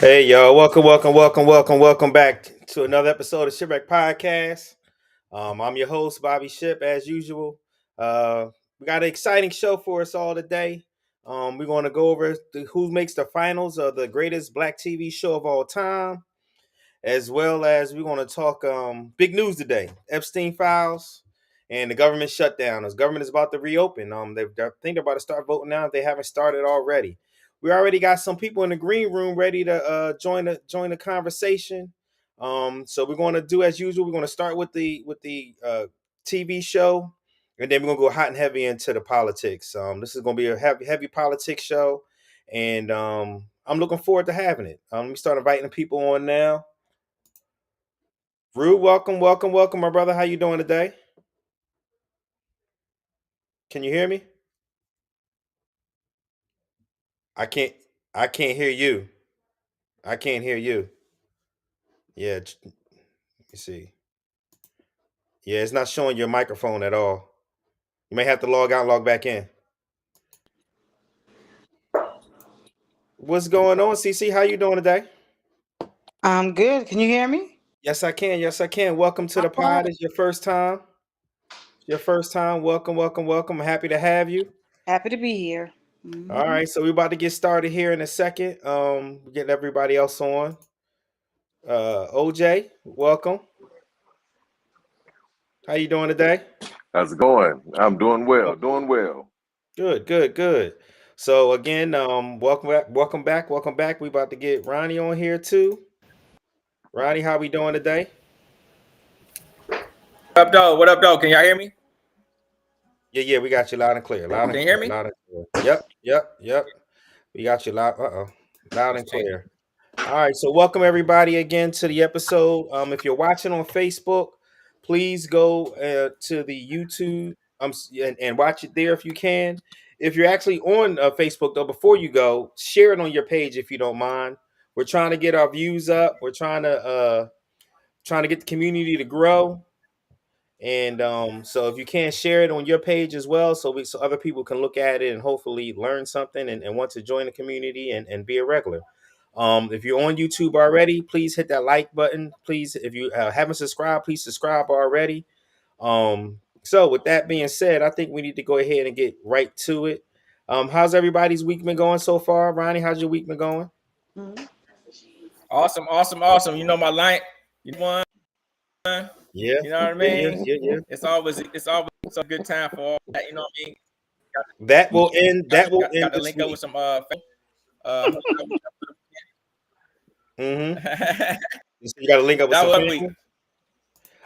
Hey y'all, welcome back to another episode of Shipwreck Podcast. I'm your host, Bobby Ship, as usual. We got an exciting show for us all today. We're going to go over who makes the finals of the greatest black TV show of all time, as well as we're going to talk big news today: Epstein files and the government shutdown. As government is about to reopen, I think they're about to start voting now if they haven't started already. We already got some people in the green room ready to join the conversation. So we're going to do as usual. We're going to start with the TV show, and then we're going to go hot and heavy into the politics. This is going to be a heavy politics show, and I'm looking forward to having it. Let me start inviting people on now. Rue, welcome, my brother. How you doing today? Can you hear me? I can't. I can't hear you. I can't hear you. Yeah. Let me see. Yeah, it's not showing your microphone at all. You may have to log out, log back in. What's going on, CC? How you doing today? I'm good. Can you hear me? Yes, I can. Yes, I can. Welcome to the All right. pod. It's your first time. Your first time. Welcome. I'm happy to have you. Happy to be here. All right, so we're about to get started here in a second. Getting everybody else on. OJ, welcome. How you doing today? How's it going? I'm doing well, doing well. Good. So again, welcome back. We about to get Ronnie on here too. Ronnie, how we doing today? What up, dog? What up, dog? Can y'all hear me? Yeah, we got you loud and clear. Can you hear me? Loud and clear. Yep. We got you loud and clear. All right, so welcome everybody again to the episode. If you're watching on Facebook, please go to the YouTube and watch it there if you can. If you're actually on Facebook though, before you go, share it on your page if you don't mind. We're trying to get our views up. We're trying to get the community to grow. And so if you can share it on your page as well, so other people can look at it and hopefully learn something and want to join the community and be a regular. If you're on YouTube already, please hit that like button. Please, if you haven't subscribed, please subscribe already. So with that being said, I think we need to go ahead and get right to it. How's everybody's week been going so far? Ronnie, how's your week been going? Awesome. You know my line. You won. Yeah. You know what I mean? Yeah. It's always a good time for all that. You know what I mean? That will end. That will end got to this link week. up with some Mm-hmm. So you got to link up with that some was people.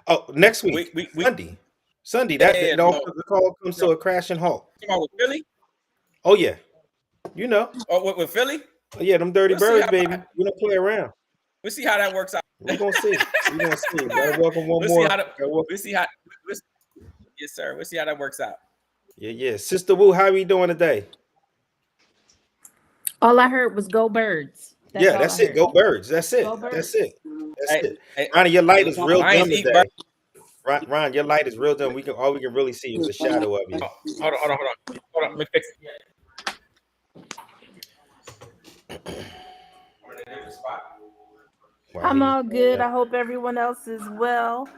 Oh, next week, Sunday. That all the call comes to a crashing halt. With Philly? Oh yeah, you know. Oh, with Philly? Oh, yeah, them dirty birds, baby. We don't play around. We'll see how that works out. We're gonna see. Welcome one We'll more. see how. Yes, sir. We'll see how that works out. Yeah. Sister Wu, how are you doing today? All I heard was "Go Birds." That's it. Go Birds. That's it. That's it. Hey, Ronnie, your light is real dim today. Birds. Ron, your light is real dim. All we can really see is the shadow of you. Hold on. Let me fix it. I'm all good. I hope everyone else is well.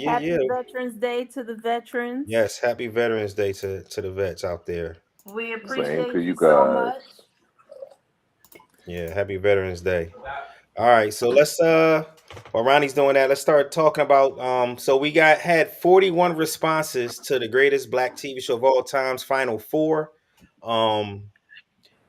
Happy Yeah. Veterans Day to the veterans. Yes, happy Veterans Day to the vets out there. We appreciate to you you so guys. much. Yeah, happy Veterans Day. All right, so let's while Ronnie's doing that, let's start talking about so we had 41 responses to the greatest black TV show of all time's Final Four.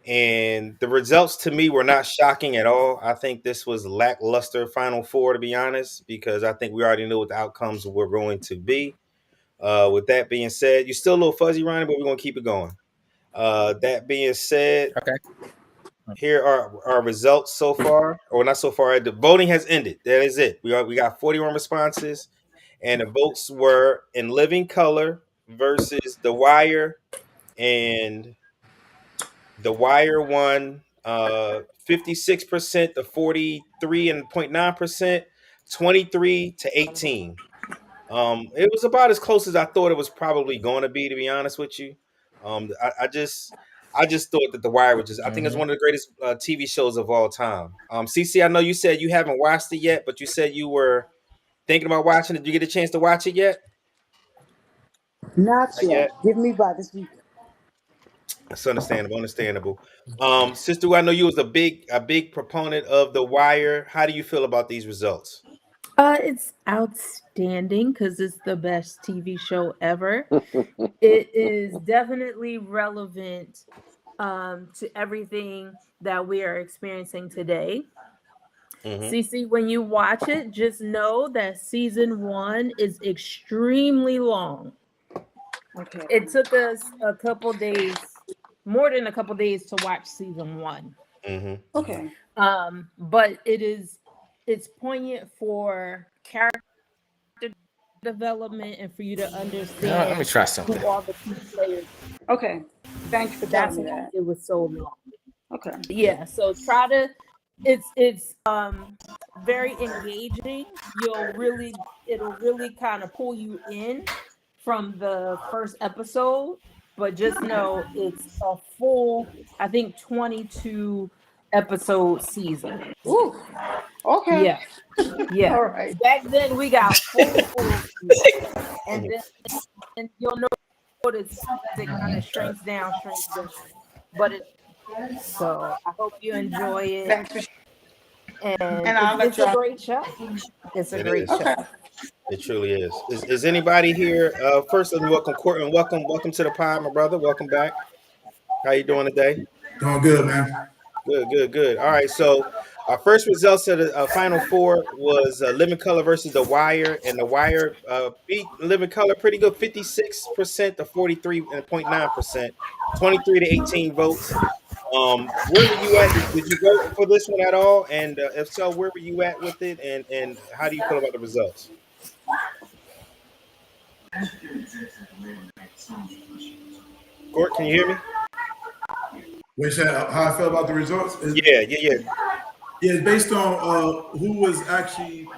And the results to me were not shocking at all. I think this was lackluster Final Four, to be honest, because I think we already knew what the outcomes were going to be. With that being said, you're still a little fuzzy, Ronnie, but we're gonna keep it going. That being said, Okay. here are our results so far, or not so far. The voting has ended. That is it. We got 41 responses, and the votes were In Living Color versus The Wire, and The Wire won 56% to 43.9%, 23-18. It was about as close as I thought it was probably going to be. To be honest with you, I just thought that The Wire was just, I think it's one of the greatest TV shows of all time. CC, I know you said you haven't watched it yet, but you said you were thinking about watching it. Did you get a chance to watch it yet? Not Not yet. yet. Give me by this week. That's understandable. Sister, I know you was a big proponent of The Wire. How do you feel about these results? It's outstanding because it's the best TV show ever. It is definitely relevant to everything that we are experiencing today. CC, when you watch it, just know that season 1 is extremely long. Okay. It took us a couple days, more than a couple days, to watch season 1. Okay. But it's poignant for character development and for you to understand Let me try something. who all the key players. Okay. Thank you for That's telling me why that. it was so long. Okay. Yeah, so try to. It's very engaging. It'll really kind of pull you in from the first episode, but just know it's a full, I think, 22 episode season. Ooh. Okay. Yeah. All right. Back then we got full season, and then you'll notice it kind of shrinks down, but so I hope you enjoy it. Thanks for And I'll let it's a y'all. great show. It's a It great is. show. Okay. It truly is. Is anybody here? First, let me welcome Courtland. Welcome to the pod, my brother. Welcome back. How you doing today? Doing good, man. Good. All right. So our first results of the Final Four was Living Color versus The Wire, and The Wire beat Living Color pretty good, 56% to 43.9%, 23 to 18 votes. Where were you at? Did you vote for this one at all? And if so, where were you at with it? And how do you feel about the results? Court, can you hear me? Which how I feel about the results? Yeah. Yeah, it's based on who was actually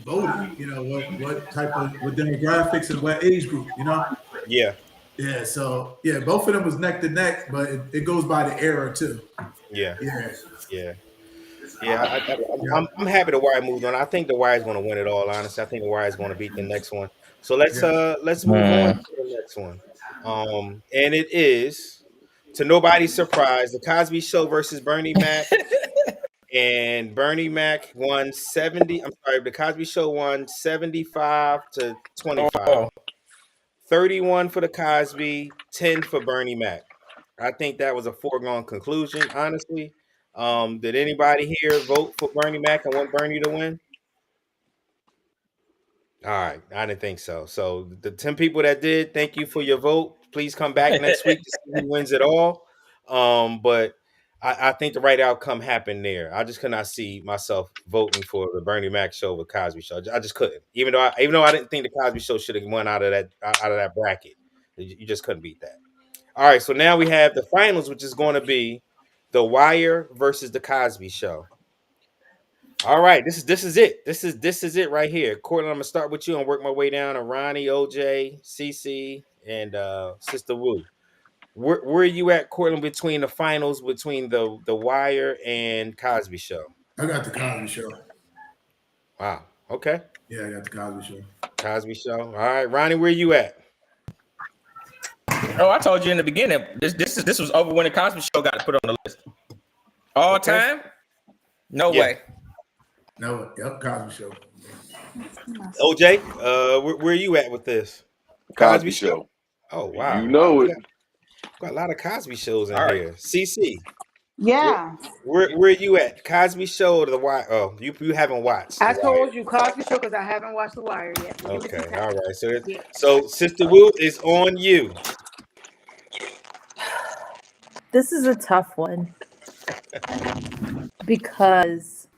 voting. You know, what type of what demographics and what age group. You know. Yeah. Yeah. So yeah, both of them was neck to neck, but it goes by the era too. Yeah. Yeah. I'm happy The Wire moved on. I think The Wire is going to win it all. Honestly, I think The Wire is going to beat the next one. So let's move on to the next one. And it is, to nobody's surprise, The Cosby Show versus Bernie Mac. And Bernie Mac won 70. I'm sorry, The Cosby Show won 75 to 25. 31 for The Cosby, 10 for Bernie Mac. I think that was a foregone conclusion, honestly. Did anybody here vote for Bernie Mac and want Bernie to win? All right, I didn't think so. So the 10 people that did, thank you for your vote. Please come back next week to see who wins it all. But I think the right outcome happened there. I just could not see myself voting for the Bernie Mac show with Cosby Show. I just couldn't. Even though I didn't think the Cosby Show should have won out of that bracket. You just couldn't beat that. All right, so now we have the finals, which is going to be The Wire versus The Cosby Show. All right, this is it. This is it right here. Courtland, I'm gonna start with you and work my way down to Ronnie, OJ, CC, and Sister Wu. Where are you at, Courtland, between the finals between the Wire and Cosby Show? I got the Cosby Show. Wow. Okay. Yeah, I got the Cosby Show. Cosby Show. All right, Ronnie, where you at? Oh, I told you in the beginning. This was over when the Cosby Show got put on the list. All time? No way. No, yep, Cosby Show. OJ, where are you at with this? Cosby Show. Oh wow, You know it. Got a lot of Cosby shows in All right. here. CC, Yeah. where are you at? Cosby Show or The Wire? Oh, you haven't watched. I The told Wire. you Cosby Show because I haven't watched The Wire yet. Give me some Okay, time. all right. So, Yeah. so Sister Wu is on you. This is a tough one because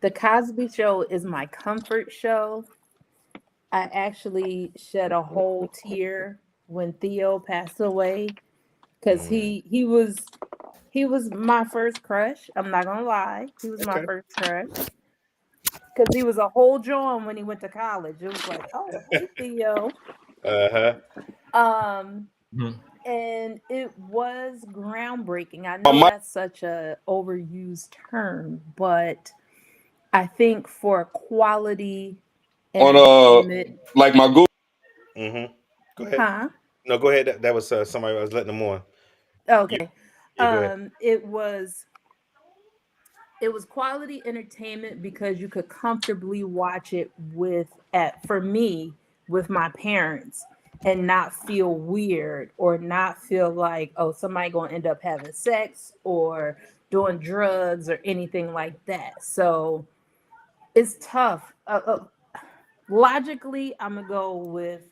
The Cosby Show is my comfort show. I actually shed a whole tear when Theo passed away because he was my first crush. I'm not gonna lie, he was my Okay. first crush because he was a whole John when he went to college. It was like, oh, hey Theo. Uh-huh. And it was groundbreaking. I know that's such a overused term, but I think for quality entertainment, like my Google. Mm-hmm. Go ahead. No, go ahead. That was somebody I was letting them on. Okay. Yeah, go ahead. It was quality entertainment because you could comfortably watch it for me, with my parents, and not feel weird or not feel like, oh, somebody gonna end up having sex or doing drugs or anything like that. So it's tough. Logically, I'm gonna go with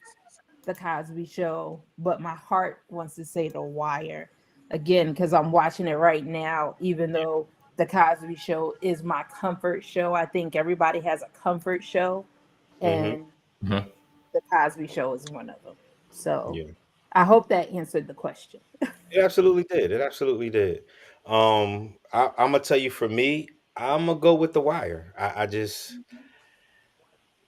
the Cosby Show, but my heart wants to say The Wire again because I'm watching it right now. Even though the Cosby Show is my comfort show, I think everybody has a comfort show, and the Cosby Show is one of them. So I hope that answered the question. It absolutely did. It absolutely did. I'm gonna tell you, for me, I'm gonna go with The Wire. I just,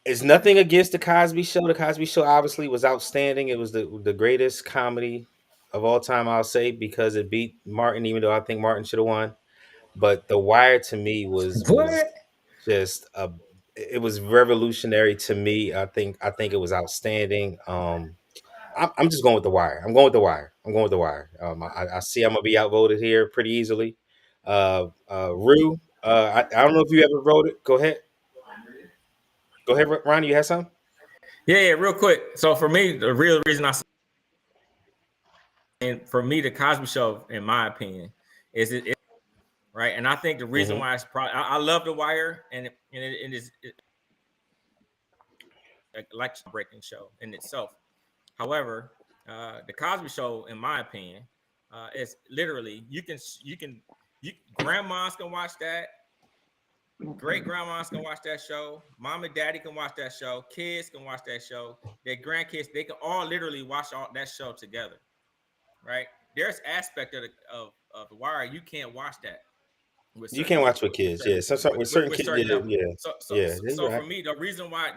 it's nothing against the Cosby Show. The Cosby Show obviously was outstanding. It was the greatest comedy of all time, I'll say, because it beat Martin, even though I think Martin should have won. But The Wire to me was just it was revolutionary to me. I think it was outstanding. I'm just going with The Wire. I'm going with The Wire. I see I'm gonna be outvoted here pretty easily. Rue, I don't know if you ever voted. Go ahead. Go ahead, Ronnie. You had something? Yeah, real quick. So for me, the real reason the Cosby Show, in my opinion, is it right? And I think the reason why it's probably, I love The Wire, and it is a election breaking show in itself. However, the Cosby Show, in my opinion, is literally grandmas can watch that, great grandmas can watch that show, mom and daddy can watch that show, kids can watch that show, their grandkids, they can all literally watch all that show together, right? There's aspect of The Wire you can't watch that. You can't watch with kids, yeah. With certain kids, yeah. So for me, the reason why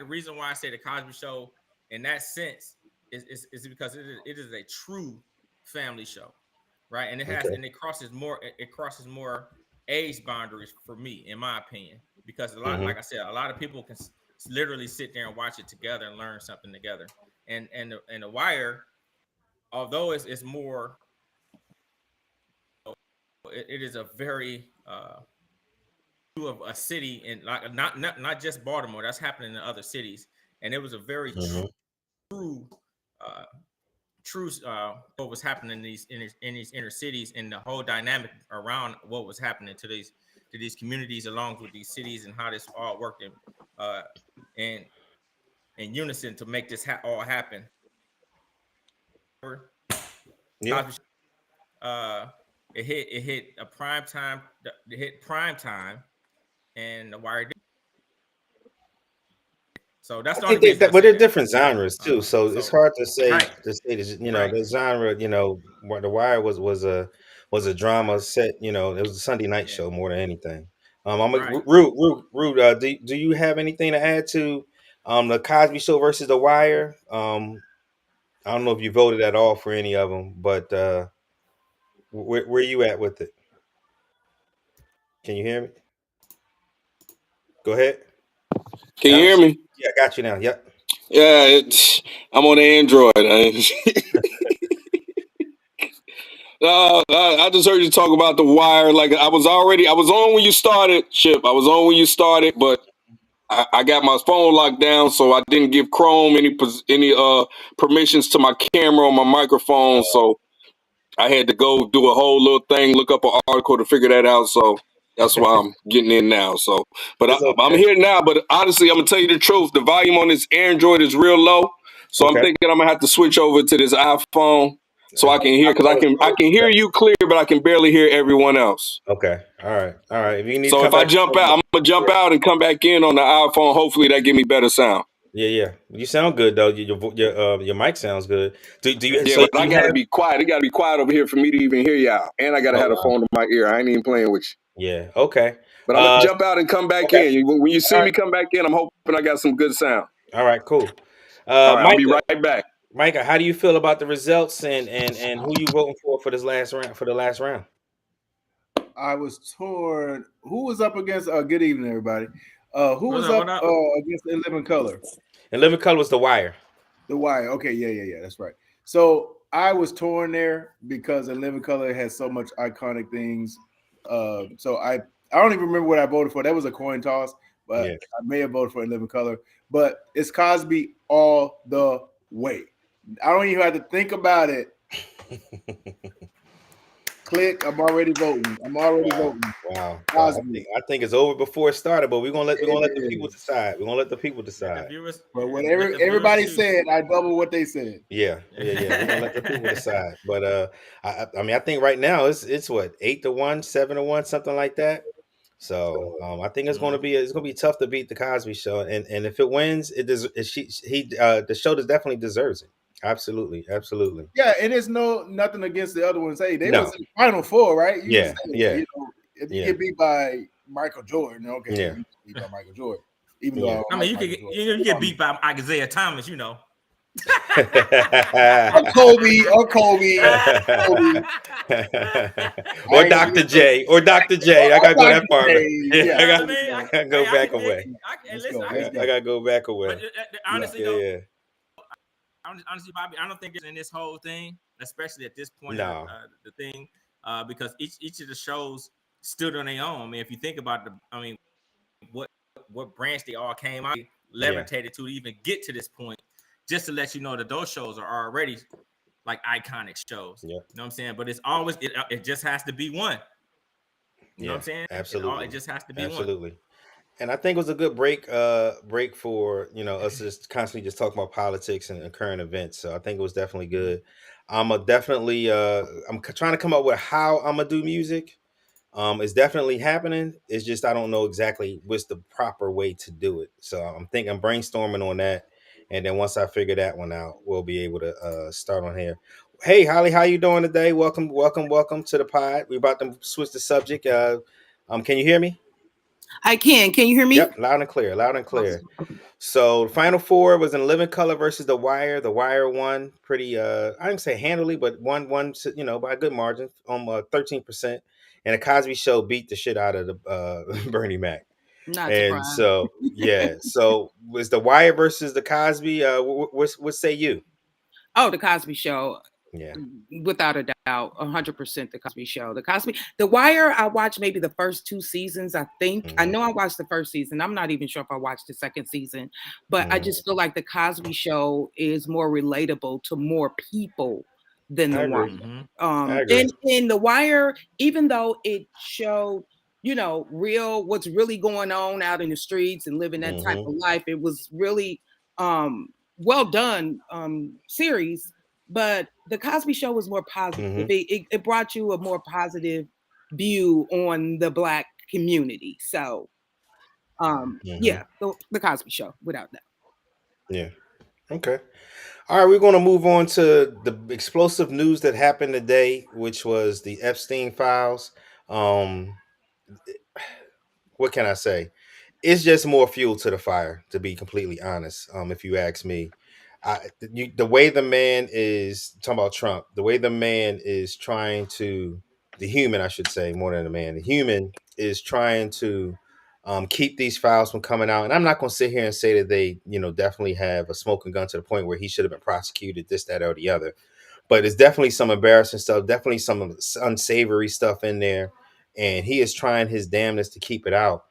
I say the Cosby Show in that sense is because it is a true family show, right? And it crosses more age boundaries for me, in my opinion, because like I said, a lot of people can literally sit there and watch it together and learn something together. And The Wire, although it's more, it is a very of a city, and like not just Baltimore. That's happening in other cities, and it was a very true what was happening in these inner cities, and the whole dynamic around what was happening to these communities along with these cities, and how this all worked in unison to make this all happen. Yeah. It hit a prime time. It hit prime time, and The Wire did. So that's the only reason. But they're different genres too, so it's hard to say the genre. The Wire was a drama set. It was a Sunday night show more than anything. Root. Do you have anything to add to the Cosby Show versus The Wire? I don't know if you voted at all for any of them, but where you at with it? Can you hear me? Go ahead. Can you hear me? Yeah, I got you now. Yep. Yeah, I'm on Android. I just heard you talk about The Wire. Like I was on when you started, Chip. I was on when you started, but I got my phone locked down, so I didn't give Chrome any permissions to my camera or my microphone. So I had to go do a whole little thing, look up an article to figure that out. So that's why I'm getting in now. So, but I'm here now. But honestly, I'm gonna tell you the truth. The volume on this Android is real low, so I'm thinking I'm gonna have to switch over to this iPhone so I can hear, because I can hear you clear, but I can barely hear everyone else. Okay. All right. If you need, so if I jump out, I'm gonna jump out and come back in on the iPhone. Hopefully that give me better sound. Yeah. You sound good though. Your mic sounds good. Do you? Yeah, but I gotta be quiet. It gotta be quiet over here for me to even hear y'all. And I gotta have the phone to my ear. I ain't even playing with you. Yeah. Okay. But I'm gonna jump out and come back in. When you see me come back in, I'm hoping I got some good sound. All right. Cool. All right, I'll be right back. Micah, how do you feel about the results and who you voting for this last round for the last round? I was torn. Who was up against? Good evening, everybody. Who What's was up, up, what up? against In Living Color? And Living Color was The Wire. The Wire. Okay, yeah. That's right. So I was torn there because In Living Color has so much iconic things. So I don't even remember what I voted for. That was a coin toss, but Yeah. I may have voted for In Living Color. But it's Cosby all the way. I don't even have to think about it. Click. I'm already voting. Wow. Cosby. I think it's over before it started, but we're gonna let the people decide. We're gonna let the people decide. But whatever everybody said, I double what they said. Yeah. We're gonna let the people decide. But I mean, I think right now it's what 8-1, 7-1, something like that. So I think it's gonna be tough to beat the Cosby Show, and if it wins, the show definitely deserves it. Absolutely. Yeah, and it's nothing against the other ones. Hey, they No. was in the Final Four, right? You Yeah, can say, yeah. You know, if you Yeah. get beat by Michael Jordan, okay, Yeah. you get beat by Michael Jordan. Even Yeah. though I mean, you get beat by Isaiah Thomas, you know. or Kobe. Or Dr. J. I gotta go that far. Yeah, I gotta go back away. I I gotta go back away. Honestly, Yeah. honestly, Bobby, I don't think it's in this whole thing, especially at this point No. of the thing, because each of the shows stood on their own. I mean, if you think about what branch they all came out, levitated to even get to this point, just to let you know that those shows are already like iconic shows. Yeah. You know what I'm saying? But it's always it just has to be one. You know what I'm saying? Absolutely. It just has to be one. And I think it was a good break for us just constantly just talking about politics and current events. So I think it was definitely good. I'm trying to come up with how I'm gonna do music. It's definitely happening. It's just I don't know exactly what's the proper way to do it. So I'm brainstorming on that, and then once I figure that one out, we'll be able to start on here. Hey, Holly, how you doing today? Welcome to the pod. We're about to switch the subject. Can you hear me? I can. Can you hear me? Yep, loud and clear. So the final four was in Living Color versus The Wire. The Wire won pretty I didn't say handily, but won by a good margin, 13%. And the Cosby Show beat the shit out of the Bernie Mac. Not and surprised. so so was The Wire versus the Cosby. What say you? Oh, the Cosby Show. Yeah, without a doubt, 100% the Cosby Show. The Wire. I watched maybe the first 2 seasons. I think I know I watched the first season. I'm not even sure if I watched the second season, but I just feel like the Cosby Show is more relatable to more people than the Wire. And in the Wire, even though it showed what's really going on out in the streets and living that type of life, it was really well done series. But the Cosby Show was more positive. It brought you a more positive view on the Black community. So, the Cosby Show, without doubt. Yeah. Okay. All right, we're going to move on to the explosive news that happened today, which was the Epstein files. What can I say? It's just more fuel to the fire, to be completely honest. If you ask me, the way the man is talking about Trump, the way the man is trying to, the human, I should say, more than the man, the human is trying to keep these files from coming out. And I'm not going to sit here and say that they, definitely have a smoking gun to the point where he should have been prosecuted, this, that, or the other. But it's definitely some embarrassing stuff, definitely some unsavory stuff in there. And he is trying his damnedest to keep it out.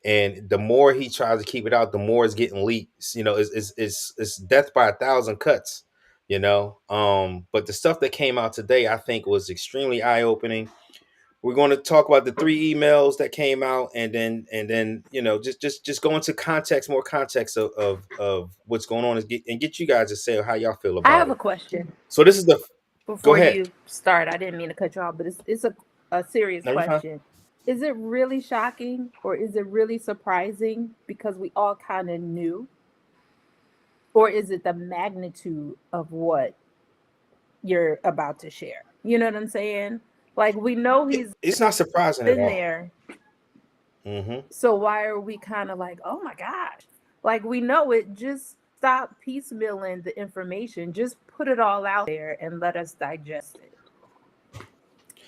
And the more he tries to keep it out, the more it's getting leaked. It's death by 1,000 cuts. But the stuff that came out today, I think, was extremely eye-opening. We're going to talk about the 3 emails that came out, and then just go into more context of what's going on, and get you guys to say how y'all feel about it. I have a question. So this is before you start. I didn't mean to cut you off, but it's a serious question. Is it really shocking or is it really surprising because we all kind of knew? Or is it the magnitude of what you're about to share? You know what I'm saying? Like, we know it's not surprising in at all. there. So why are we kind of like, oh my gosh? Like, we know it, just stop piecemealing the information. Just put it all out there and let us digest it.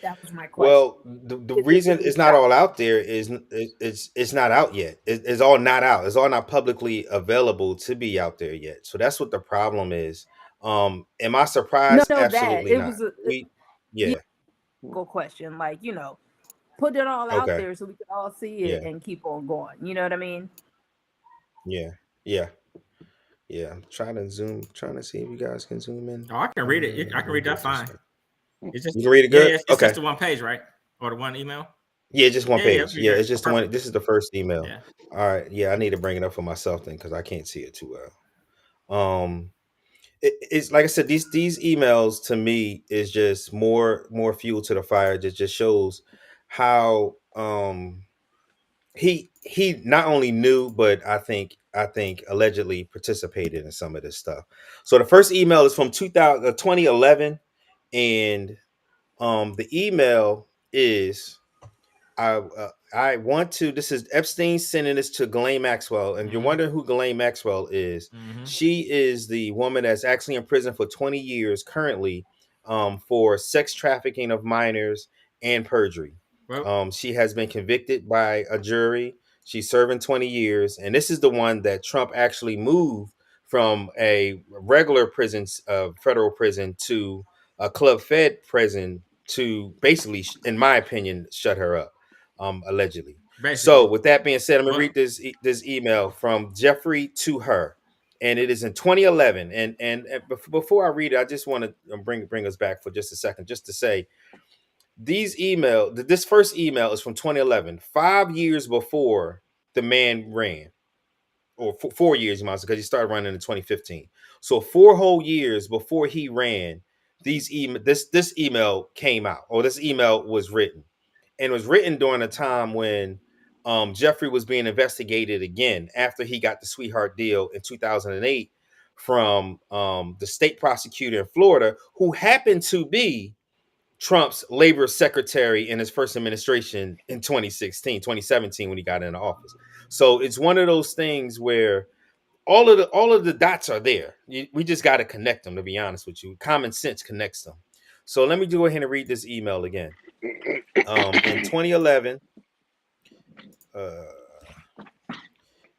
That was my question. Well, the reason it's not all out there is it's not out yet. It's all not out. It's all not publicly available to be out there yet. So that's what the problem is. Am I surprised? No, that Absolutely it not. was a Yeah. question. Like, put it all out Okay. there so we can all see it and keep on going. You know what I mean? Yeah. I'm trying to see if you guys can zoom in. Oh, I can read it. I can read that fine. It's just You can read it good. It's okay. just the one page, right? Or the one email. Yeah, just one page. Yeah, it's just Perfect. one. This is the first email. Yeah. All right. Yeah, I need to bring it up for myself then because I can't see it too well. It's like I said, these emails to me is just more fuel to the fire. It just shows how he not only knew, but I think allegedly participated in some of this stuff. So the first email is from 2011, and the email is I want to. This is Epstein sending this to Ghislaine Maxwell, and you're wondering who Ghislaine Maxwell is. She is the woman that's actually in prison for 20 years currently, for sex trafficking of minors and perjury. Well, she has been convicted by a jury. She's serving 20 years, and this is the one that Trump actually moved from a regular prison, federal prison, to a club fed prison to basically, in my opinion, shut her up. Allegedly. basically. So with that being said, I'm gonna read this email from Jeffrey to her, and it is in 2011. And before I read it, I just want to bring us back for just a second, just to say this first email is from 2011, 5 years before the man ran, or 4 years, because he started running in 2015. So 4 whole years before he ran, this email came out, or this email was written. And it was written during a time when Jeffrey was being investigated again after he got the sweetheart deal in 2008 from the state prosecutor in Florida, who happened to be Trump's labor secretary in his first administration in 2017 when he got into office. So it's one of those things where all of the dots are there. We just got to connect them, to be honest with you. Common sense connects them. So let me go ahead and read this email again. In 2011,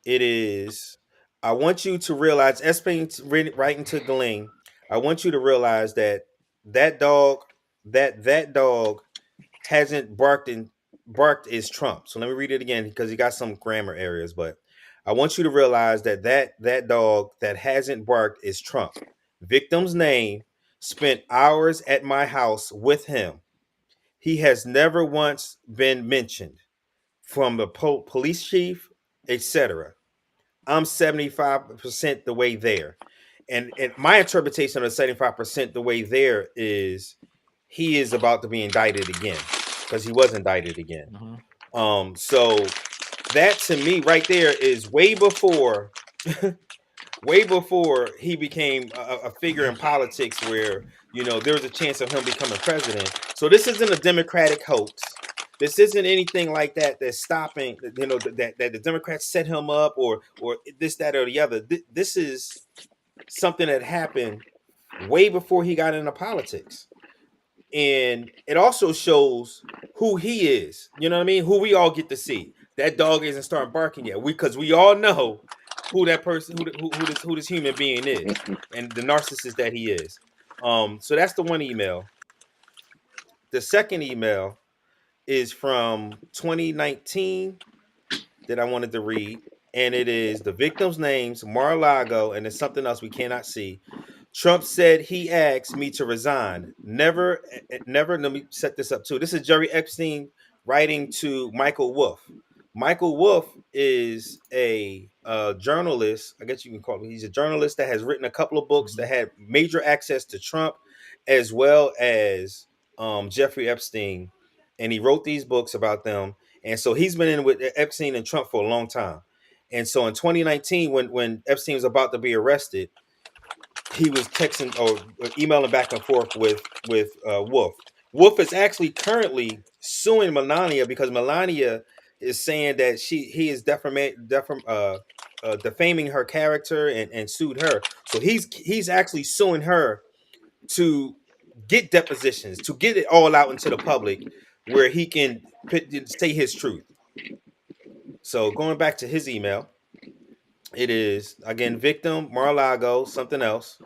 it is, I want you to realize, Epstein writing to Ghislaine, I want you to realize that dog hasn't barked is Trump. So let me read it again because he got some grammar errors, but I want you to realize that dog that hasn't barked is Trump. Victim's name, spent hours at my house with him. He has never once been mentioned, from the police chief, etc. I'm 75% the way there. And my interpretation of 75% the way there is he is about to be indicted again, because he was indicted again. So that to me right there is way before he became a figure in politics where, there was a chance of him becoming president. So this isn't a Democratic hoax. This isn't anything like that that's stopping, that the Democrats set him up or this, that, or the other. This is something that happened way before he got into politics. And it also shows who he is. You know what I mean? Who we all get to see. That dog isn't starting barking yet. Because we all know who that person, who this human being is, and the narcissist that he is. So that's the one email. The second email is from 2019 that I wanted to read, and it is the victims' names, Mar-a-Lago, and there's something else we cannot see. Trump said he asked me to resign. Never. Let me set this up too. This is Jerry Epstein writing to Michael Wolff. Michael Wolff is a journalist. I guess you can call him. He's a journalist that has written a couple of books that had major access to Trump, as well as Jeffrey Epstein, and he wrote these books about them. And so he's been in with Epstein and Trump for a long time. And so in 2019, when Epstein was about to be arrested, he was texting or emailing back and forth with Wolff. Wolff is actually currently suing Melania because Melania is saying that he is defaming her character and sued her. So he's actually suing her to get depositions, to get it all out into the public where he can say his truth. So going back to his email, it is again victim Mar-a-Lago something else.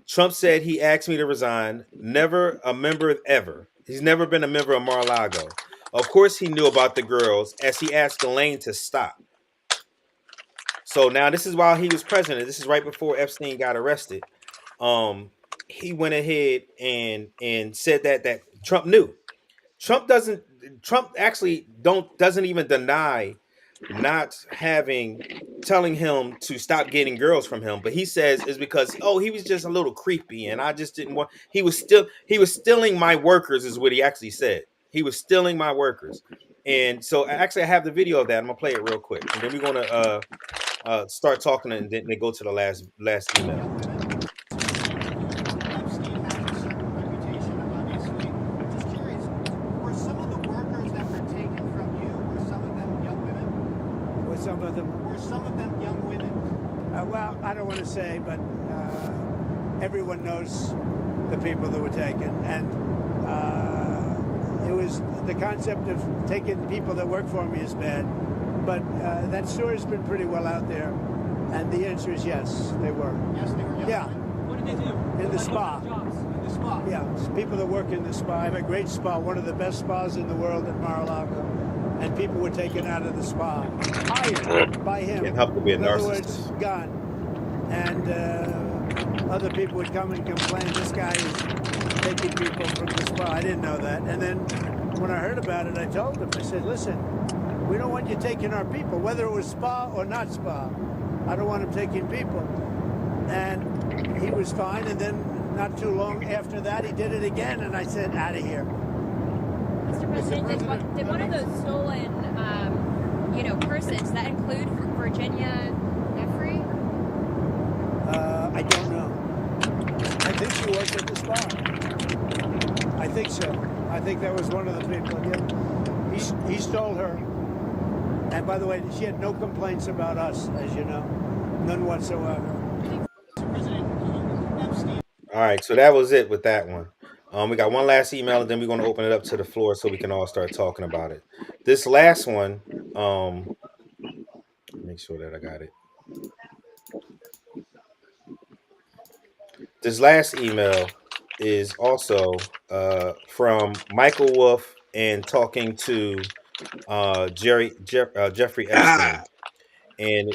Trump said he asked me to resign. Never a member ever. He's never been a member of Mar-a-Lago. Of course he knew about the girls as he asked Elaine to stop. So now this is while he was president. This is right before Epstein got arrested. He went ahead and said that Trump knew. Trump actually doesn't even deny not telling him to stop getting girls from him, but he says it's because he was just a little creepy and I just didn't want. He was stealing my workers is what he actually said. He was stealing my workers, and so actually I have the video of that. I'm gonna play it real quick, and then we're gonna start talking, and then go to the last email. Some of them young women? Well, I don't want to say, but everyone knows the people that were taken. And it was the concept of taking people that work for me is bad. But that story's been pretty well out there. And the answer is yes, they were. Yes, they were young. Yeah. What did they do? In the spa. In the spa? Yeah, people that work in the spa. I have a great spa, one of the best spas in the world at Mar-a-Lago. And people were taken out of the spa, hired by him. Can't help but be a in other narcissist. words, gone. And other people would come and complain, this guy is taking people from the spa. I didn't know that. And then when I heard about it, I told him, I said, listen, we don't want you taking our people, whether it was spa or not spa. I don't want him taking people. And he was fine. And then not too long after that, he did it again. And I said, out of here. Mr. President, did one of those stolen, persons, that include Virginia Jeffrey? I don't know. I think she worked at the spa. I think so. I think that was one of the people. Yeah. He stole her. And by the way, she had no complaints about us, as you know. None whatsoever. All right, so that was it with that one. We got one last email, and then we're going to open it up to the floor so we can all start talking about it. This last one, make sure that I got it. This last email is also from Michael Wolff and talking to Jeffrey Epstein, and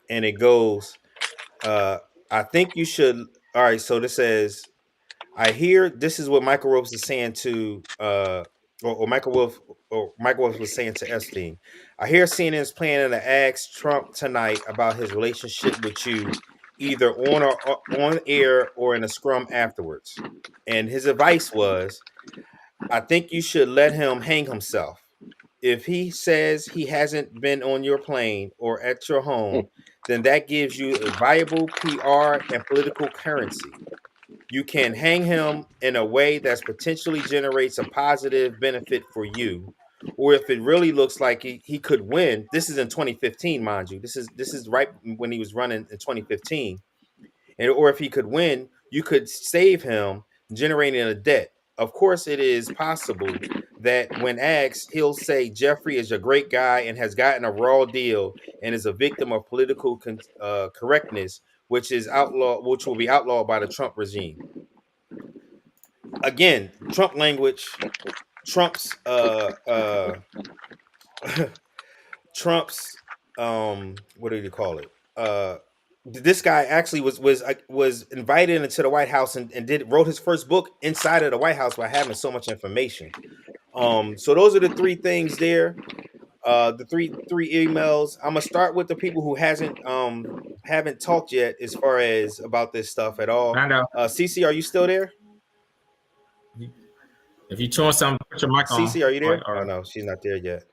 it goes, I think you should. All right, so this says, I hear this is what Michael Wolff is saying to Michael Wolff was saying to Epstein. I hear CNN is planning to ask Trump tonight about his relationship with you, either on air or in a scrum afterwards. And his advice was, I think you should let him hang himself. If he says he hasn't been on your plane or at your home, then that gives you a viable PR and political currency. You can hang him in a way that potentially generates a positive benefit for you. Or if it really looks like he could win, this is in 2015, mind you. This is right when he was running in 2015. Or if he could win, you could save him generating a debt. Of course, it is possible that when asked, he'll say Jeffrey is a great guy and has gotten a raw deal and is a victim of political correctness, which will be outlawed by the Trump regime. Again, Trump language, Trump's what do you call it? This guy actually was invited into the White House and wrote his first book inside of the White House by having so much information. So those are the three things there. The three emails. I'm gonna start with the people who haven't talked yet as far as about this stuff at all. I know. Cece, are you still there? If you're chewing something, put your mic on. Cece, are you there? Oh no, she's not there yet.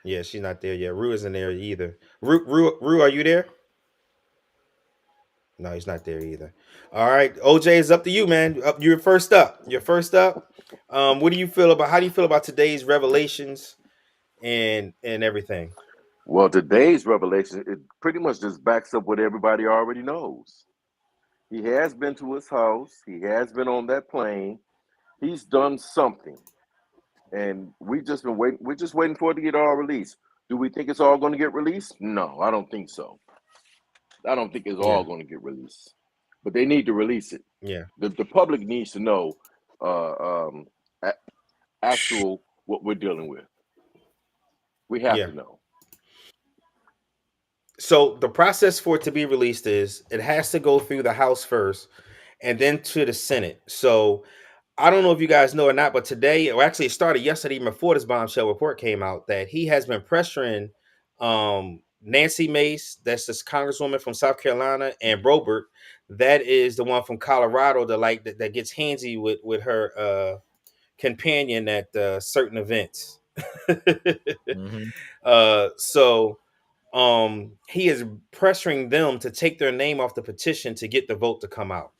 Yeah, she's not there yet. Rue isn't there either. Rue, are you there? No, he's not there either. All right, OJ, it's up to you, man. You're first up. What do you feel about? How do you feel about today's revelations and everything? Well, today's revelation, it pretty much just backs up what everybody already knows. He has been to his house. He has been on that plane. He's done something. And we just been waiting. We're just waiting for it to get all released. Do we think it's all going to get released? No, I don't think so. I don't think it's all going to get released. But they need to release it. Yeah. The public needs to know actual what we're dealing with. We have to know. So the process for it to be released is it has to go through the House first and then to the Senate. So I don't know if you guys know or not, but today, or actually it started yesterday, even before this bombshell report came out, that he has been pressuring Nancy Mace, that's this congresswoman from South Carolina, and Robert, that is the one from Colorado, that gets handsy with her companion at certain events. So he is pressuring them to take their name off the petition to get the vote to come out.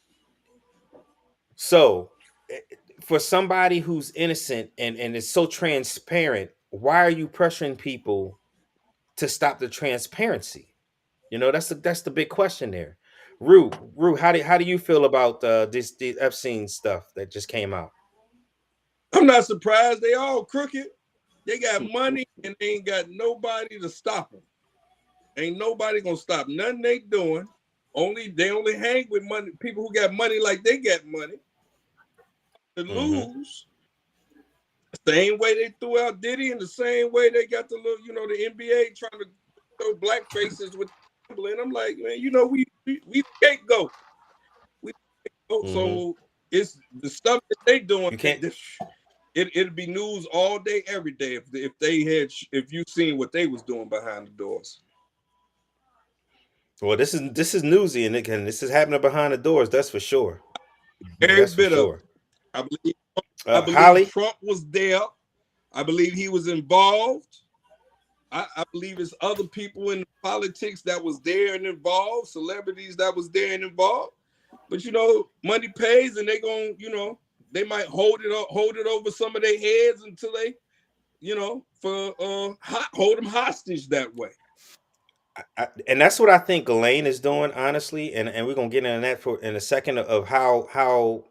So for somebody who's innocent and is so transparent, why are you pressuring people to stop the transparency? You know, that's the big question there. Rue, how do you feel about this Epstein stuff that just came out? I'm not surprised. They all crooked. They got money and they ain't got nobody to stop them. Ain't nobody gonna stop nothing they doing. They only hang with money, people who got money like they got money. To lose. Same way they threw out Diddy, and the same way they got the little, the NBA trying to throw black faces with gambling. I'm like, man, we scapegoat. So it's the stuff that they doing. You can't. It'd be news all day, every day if you seen what they was doing behind the doors. Well, this is newsy, and this is happening behind the doors. That's for sure. Every bit of it. I believe Trump was there. I believe he was involved. I believe it's other people in politics that was there and involved, celebrities that was there and involved. But money pays, and they gonna, they might hold it over some of their heads until they, hold them hostage that way. And that's what I think Elaine is doing, honestly. And we're gonna get into that in a second of how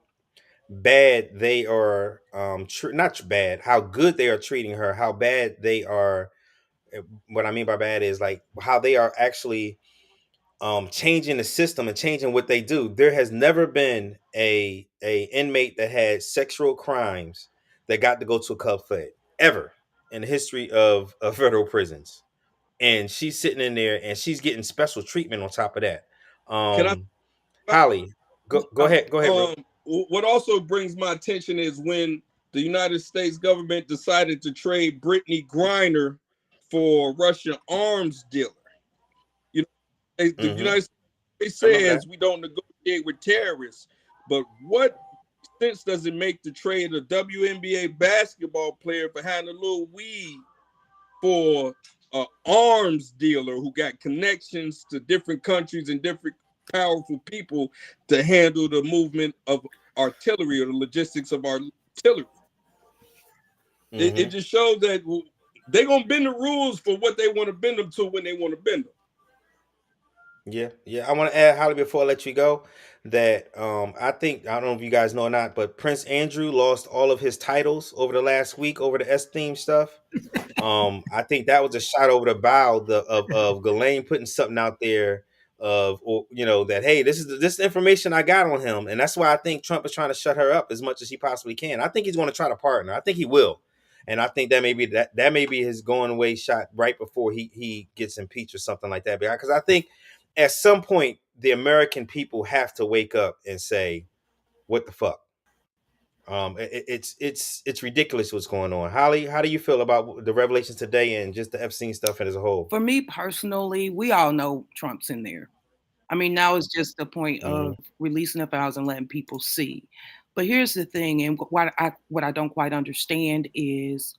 bad they are, not bad, how good they are treating her, how bad they are. What I mean by bad is like how they are actually changing the system and changing what they do. There has never been a inmate that had sexual crimes that got to go to a club fed ever in the history of federal prisons. And she's sitting in there and she's getting special treatment on top of that. Holly, go ahead. What also brings my attention is when the United States government decided to trade Brittany Griner for Russian arms dealer. The United States says we don't negotiate with terrorists, but what sense does it make to trade a WNBA basketball player for having a little weed for an arms dealer who got connections to different countries and different powerful people to handle the movement of artillery or the logistics of artillery? It just shows that they're going to bend the rules for what they want to bend them to when they want to bend them. Yeah. I want to add, Holly, before I let you go, that I don't know if you guys know or not, but Prince Andrew lost all of his titles over the last week over the Epstein stuff. I think that was a shot over the bow of Ghislaine putting something out there that, hey, this is the information I got on him, and that's why I think Trump is trying to shut her up as much as he possibly can. I think he's going to try to partner. I think he will, and I think that may be his going away shot right before he gets impeached or something like that. Because I think at some point the American people have to wake up and say, "What the fuck." It's ridiculous what's going on. Holly, how do you feel about the revelations today and just the Epstein stuff as a whole? For me personally, we all know Trump's in there. I mean, now it's just the point of releasing the files and letting people see. But here's the thing, and what I don't quite understand is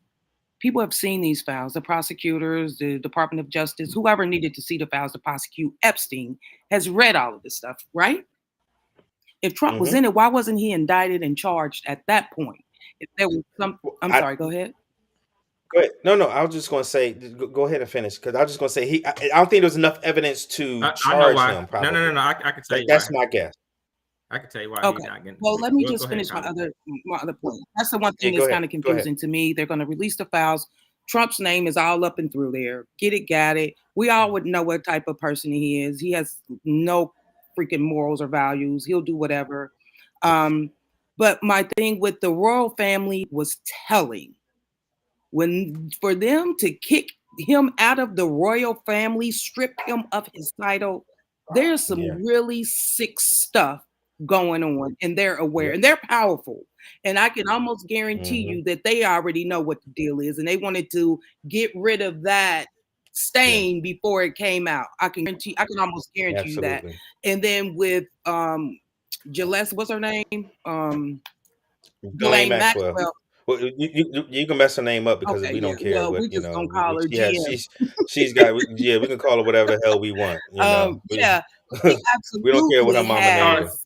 people have seen these files. The prosecutors, the Department of Justice, whoever needed to see the files to prosecute Epstein has read all of this stuff, right? If Trump was in it, why wasn't he indicted and charged at that point? If there was some, sorry, go ahead. Go ahead. No. I was just going to say, go ahead and finish because I was just going to say I don't think there's enough evidence to I know charge why. him. Probably. No. I can tell you That's why. my guess. I can tell you why Okay. he's not getting. Well, let me Go just ahead, finish my Kylie. other point. That's the one thing Yeah, that's go kind of ahead. Go ahead. confusing to me. They're going to release the files. Trump's name is all up and through there. Get it, got it. We all would know what type of person he is. He has no freaking morals or values. He'll do whatever. But my thing with the royal family was telling. When for them to kick him out of the royal family, strip him of his title, there's some really sick stuff going on, and they're aware and they're powerful. And I can almost guarantee you that they already know what the deal is, and they wanted to get rid of that stain before it came out. I can almost guarantee you that. And then with Gillette, what's her name? Ghislaine Maxwell. Well, you can mess her name up because we don't care. Well, what we just know. gonna call her GM. She's got. Yeah, we can call her whatever the hell we want. You know. We don't care what her mama name is.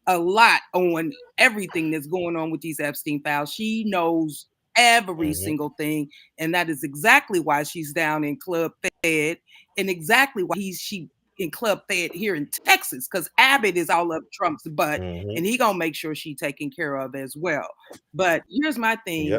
A lot on everything that's going on with these Epstein files. She knows every single thing, and that is exactly why she's down in Club Fed, and exactly why she in Club Fed here in Texas, because Abbott is all up Trump's butt, and he gonna make sure she's taken care of as well. But here's my thing.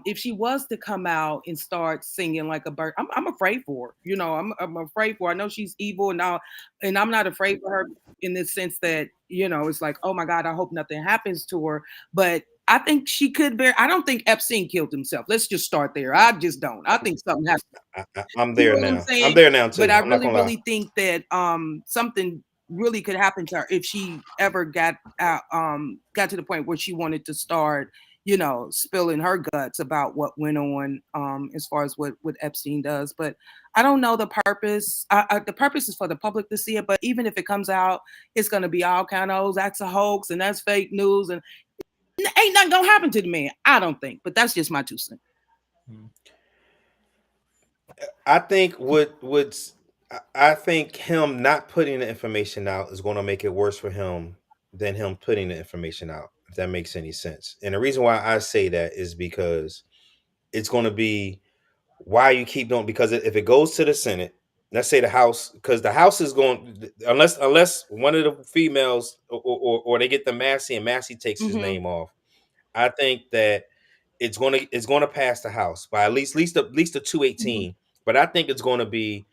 If she was to come out and start singing like a bird, I'm afraid for her. You know, I'm afraid for her. I know she's evil and I'm not afraid for her in this sense that, you know, it's like, oh my God, I hope nothing happens to her. But I think she could bear. I don't think Epstein killed himself. Let's just start there. I just don't. I think something happened. I'm there now. I'm there now too. But I really think that something really could happen to her if she ever got to the point where she wanted to start, you know, spilling her guts about what went on as far as what Epstein does. But I don't know the purpose. The purpose is for the public to see it. But even if it comes out, it's going to be all kind of, oh, that's a hoax and that's fake news. And ain't nothing going to happen to the man. I don't think. But that's just my 2 cents. I think I think him not putting the information out is going to make it worse for him than him putting the information out, if that makes any sense. And the reason why I say that is because it's going to be why you keep doing, because if it goes to the Senate, let's say the House, because the House is going, unless one of the females or they get the Massey and Massey takes his name off, I think that it's going to pass the House by at least the 218. But I think it's going to be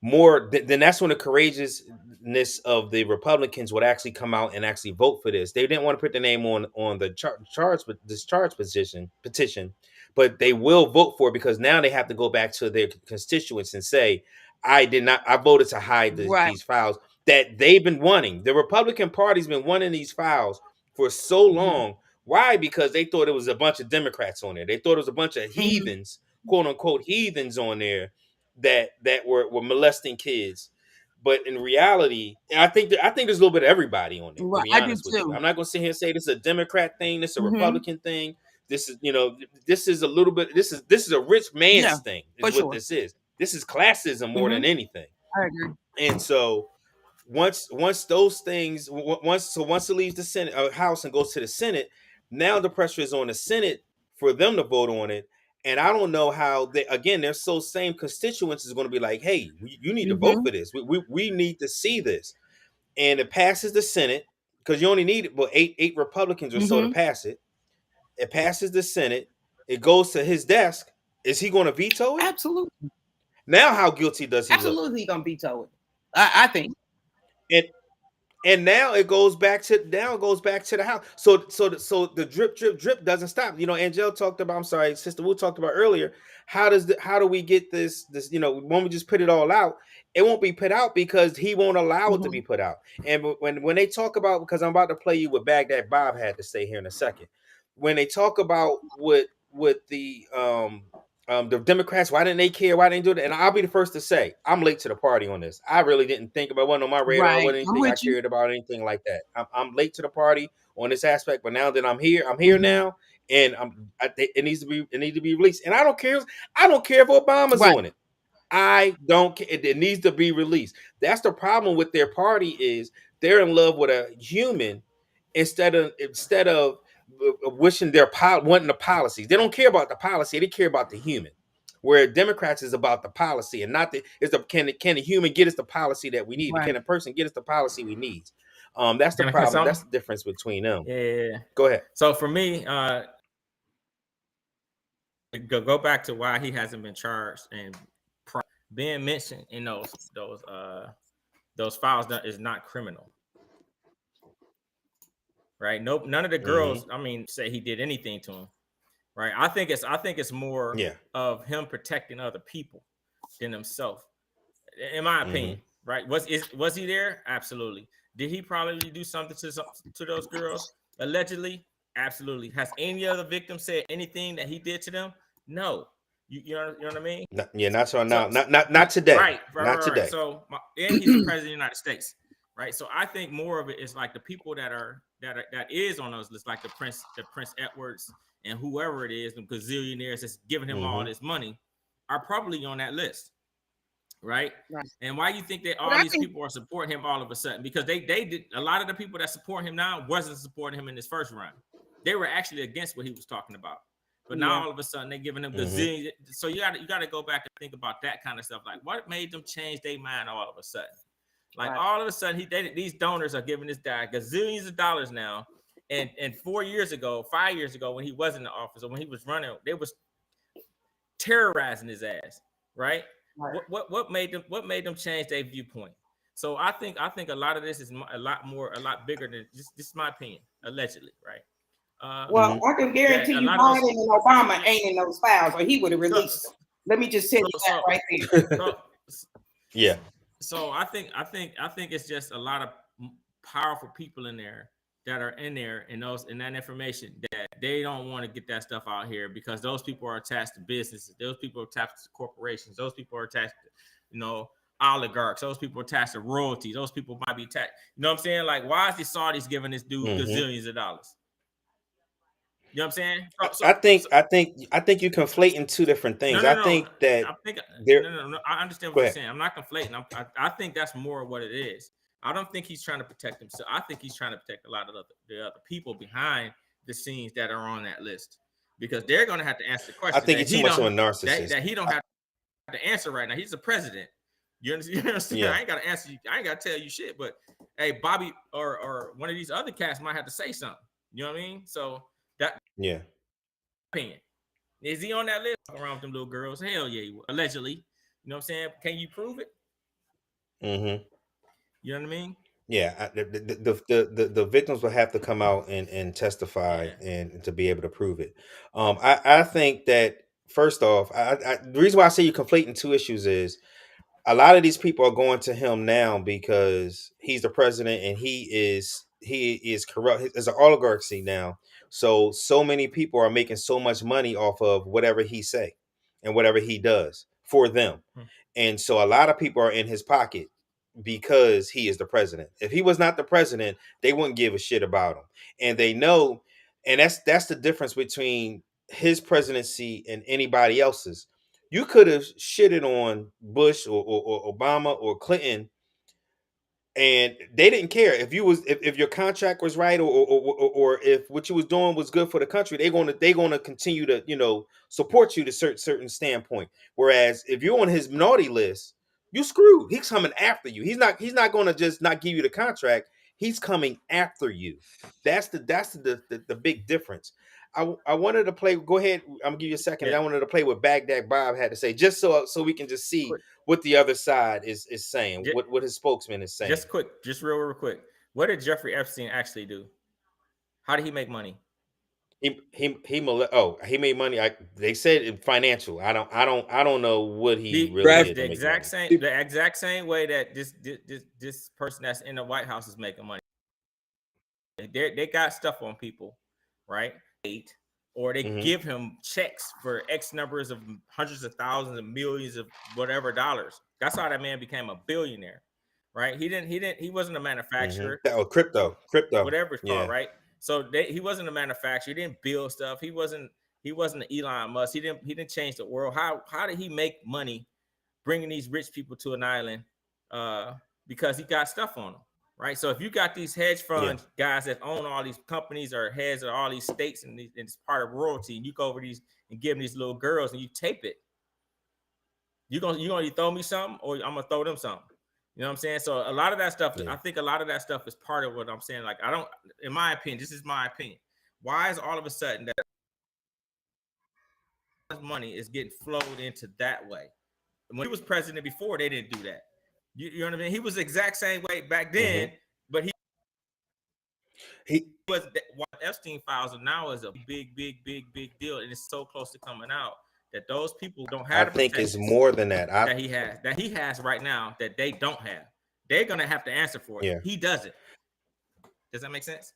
more. Then that's when the courageousness of the Republicans would actually come out and actually vote for this. They didn't want to put the name on the discharge petition, but they will vote for it because now they have to go back to their constituents and say, I voted to hide these files that they've been wanting. The Republican Party's been wanting these files for so long. Why? Because they thought it was a bunch of Democrats on there. They thought it was a bunch of heathens, quote unquote heathens on there that were molesting kids. But in reality, I think there's a little bit of everybody on there. To be honest with you. I'm not going to sit here and say this is a Democrat thing, this is a Republican thing. This is, this is a little bit, this is a rich man's thing, is what this is. This is classism more than anything. I agree. And so once those things, once it leaves the Senate House and goes to the Senate, now the pressure is on the Senate for them to vote on it. And I don't know how their same constituents is going to be like, hey, you need to vote for this. We need to see this. And it passes the Senate because you only need eight Republicans or so to pass it. It passes the Senate. It goes to his desk. Is he going to veto it? Absolutely. Now, how guilty does he look? Absolutely going to veto it. I think. And now it goes back to the House. So the drip doesn't stop. Angel talked about. I'm sorry, Sister Wu talked about earlier. How do we get this? When we just put it all out, it won't be put out because he won't allow it to be put out. And when they talk about, because I'm about to play you what Baghdad Bob had to say here in a second. When they talk about what the Democrats, why didn't they care? Why didn't they do that? And I'll be the first to say, I'm late to the party on this. I really didn't think about it. Wasn't on my radar. Wasn't anything I cared about, anything like that. I'm late to the party on this aspect, but now that I'm here now, and it needs to be released. And I don't care if Obama's on it. I don't care. It needs to be released. That's the problem with their party is they're in love with a human instead of wishing wanting the policies. They don't care about the policy. They care about the human. Where Democrats is about the policy and not can the human get us the policy that we need? Right. Can a person get us the policy we need? That's the problem. That's the difference between them. Yeah. Go ahead. So for me, go back to why he hasn't been charged and being mentioned in those files is not criminal. Right? Nope. None of the girls, say he did anything to him. Right. I think it's more of him protecting other people than himself, in my opinion. Right. Was he there? Absolutely. Did he probably do something to those girls? Allegedly? Absolutely. Has any other victim said anything that he did to them? No. You know what I mean? Not so now. Not today. Right. Not today. Right. So and he's the president of the United States. Right. So I think more of it is like the people that is on those lists, like the Prince Edwards and whoever it is, the gazillionaires that's giving him all this money, are probably on that list, right? And why you think that all these people are supporting him all of a sudden? Because they did, a lot of the people that support him now wasn't supporting him in his first run. They were actually against what he was talking about. But now all of a sudden they're giving him gazillions. So you got to go back and think about that kind of stuff. Like what made them change their mind all of a sudden? Like all of a sudden these donors are giving this guy gazillions of dollars now. And 5 years ago, when he was in the office or when he was running, they was terrorizing his ass, right? What made them change their viewpoint? So I think a lot of this is a lot bigger than just my opinion, allegedly, right? Well, I can guarantee you, Biden and Obama ain't in those files, or he would have released them. Let me just tell you that right there. Yeah. So I think it's just a lot of powerful people in there that are in there in that information that they don't want to get that stuff out here because those people are attached to businesses, those people are attached to corporations, those people are attached to, oligarchs, those people are attached to royalty, those people might be attached. You know what I'm saying? Like, why is the Saudis giving this dude gazillions of dollars? You know what I'm saying? I think you're conflating two different things. No. I think I understand what you're saying. I'm not conflating. I think that's more of what it is. I don't think he's trying to protect himself. I think he's trying to protect a lot of the other people behind the scenes that are on that list because they're going to have to answer the question. I think he's too much of a narcissist. That he don't have to answer right now. He's the president. You understand? Yeah. I ain't got to answer you. I ain't got to tell you shit. But hey, Bobby or one of these other cats might have to say something. You know what I mean? So that opinion. Is he on that list around with them little girls? Hell yeah, allegedly. You know what I'm saying? Can you prove it? You know what I mean? Yeah, the victims will have to come out and testify and to be able to prove it. I think that first off, the reason why I say you're conflating two issues is a lot of these people are going to him now because he's the president and he is corrupt. There's an oligarchy now, so many people are making so much money off of whatever he say and whatever he does for them, and so a lot of people are in his pocket because he is the president. If he was not the president, they wouldn't give a shit about him. And they know, and that's the difference between his presidency and anybody else's. You could have shitted on Bush or Obama or Clinton, and they didn't care if your contract was right or if what you was doing was good for the country. They're gonna continue to support you to certain standpoint. Whereas if you're on his naughty list, you screwed. He's coming after you. He's not going to just not give you the contract. He's coming after you. That's the big difference. I wanted to play. Go ahead. I'm gonna give you a second. Yeah. I wanted to play what Baghdad Bob had to say, just so we can just see what the other side is saying, what his spokesman is saying. Just real quick. What did Jeffrey Epstein actually do? How did he make money? He made money. They said financial. I don't know what he really did. The exact same way that this person that's in the White House is making money. They got stuff on people, right? Or they give him checks for X numbers of hundreds of thousands of millions of whatever dollars. That's how that man became a billionaire, right? He wasn't a manufacturer. Crypto, whatever it's called, right? So he wasn't a manufacturer. He didn't build stuff. He wasn't an Elon Musk. He didn't change the world. How did he make money bringing these rich people to an island? Because he got stuff on them. right? So if you got these hedge fund guys that own all these companies or heads of all these states and it's part of royalty, and you go over these and give them these little girls and you tape it, you gonna throw me something or I'm gonna throw them something. You know what I'm saying? So a lot of that stuff, I think a lot of that stuff is part of what I'm saying. Like, I don't, in my opinion, this is my opinion. Why is all of a sudden that money is getting flowed into that way? When he was president before, they didn't do that. You know what I mean? He was the exact same way back then, but he was what Epstein files are now is a big deal, and it's so close to coming out that those people don't have. I think it's more than that. That he has right now that they don't have. They're gonna have to answer for it. Yeah. He doesn't. Does that make sense?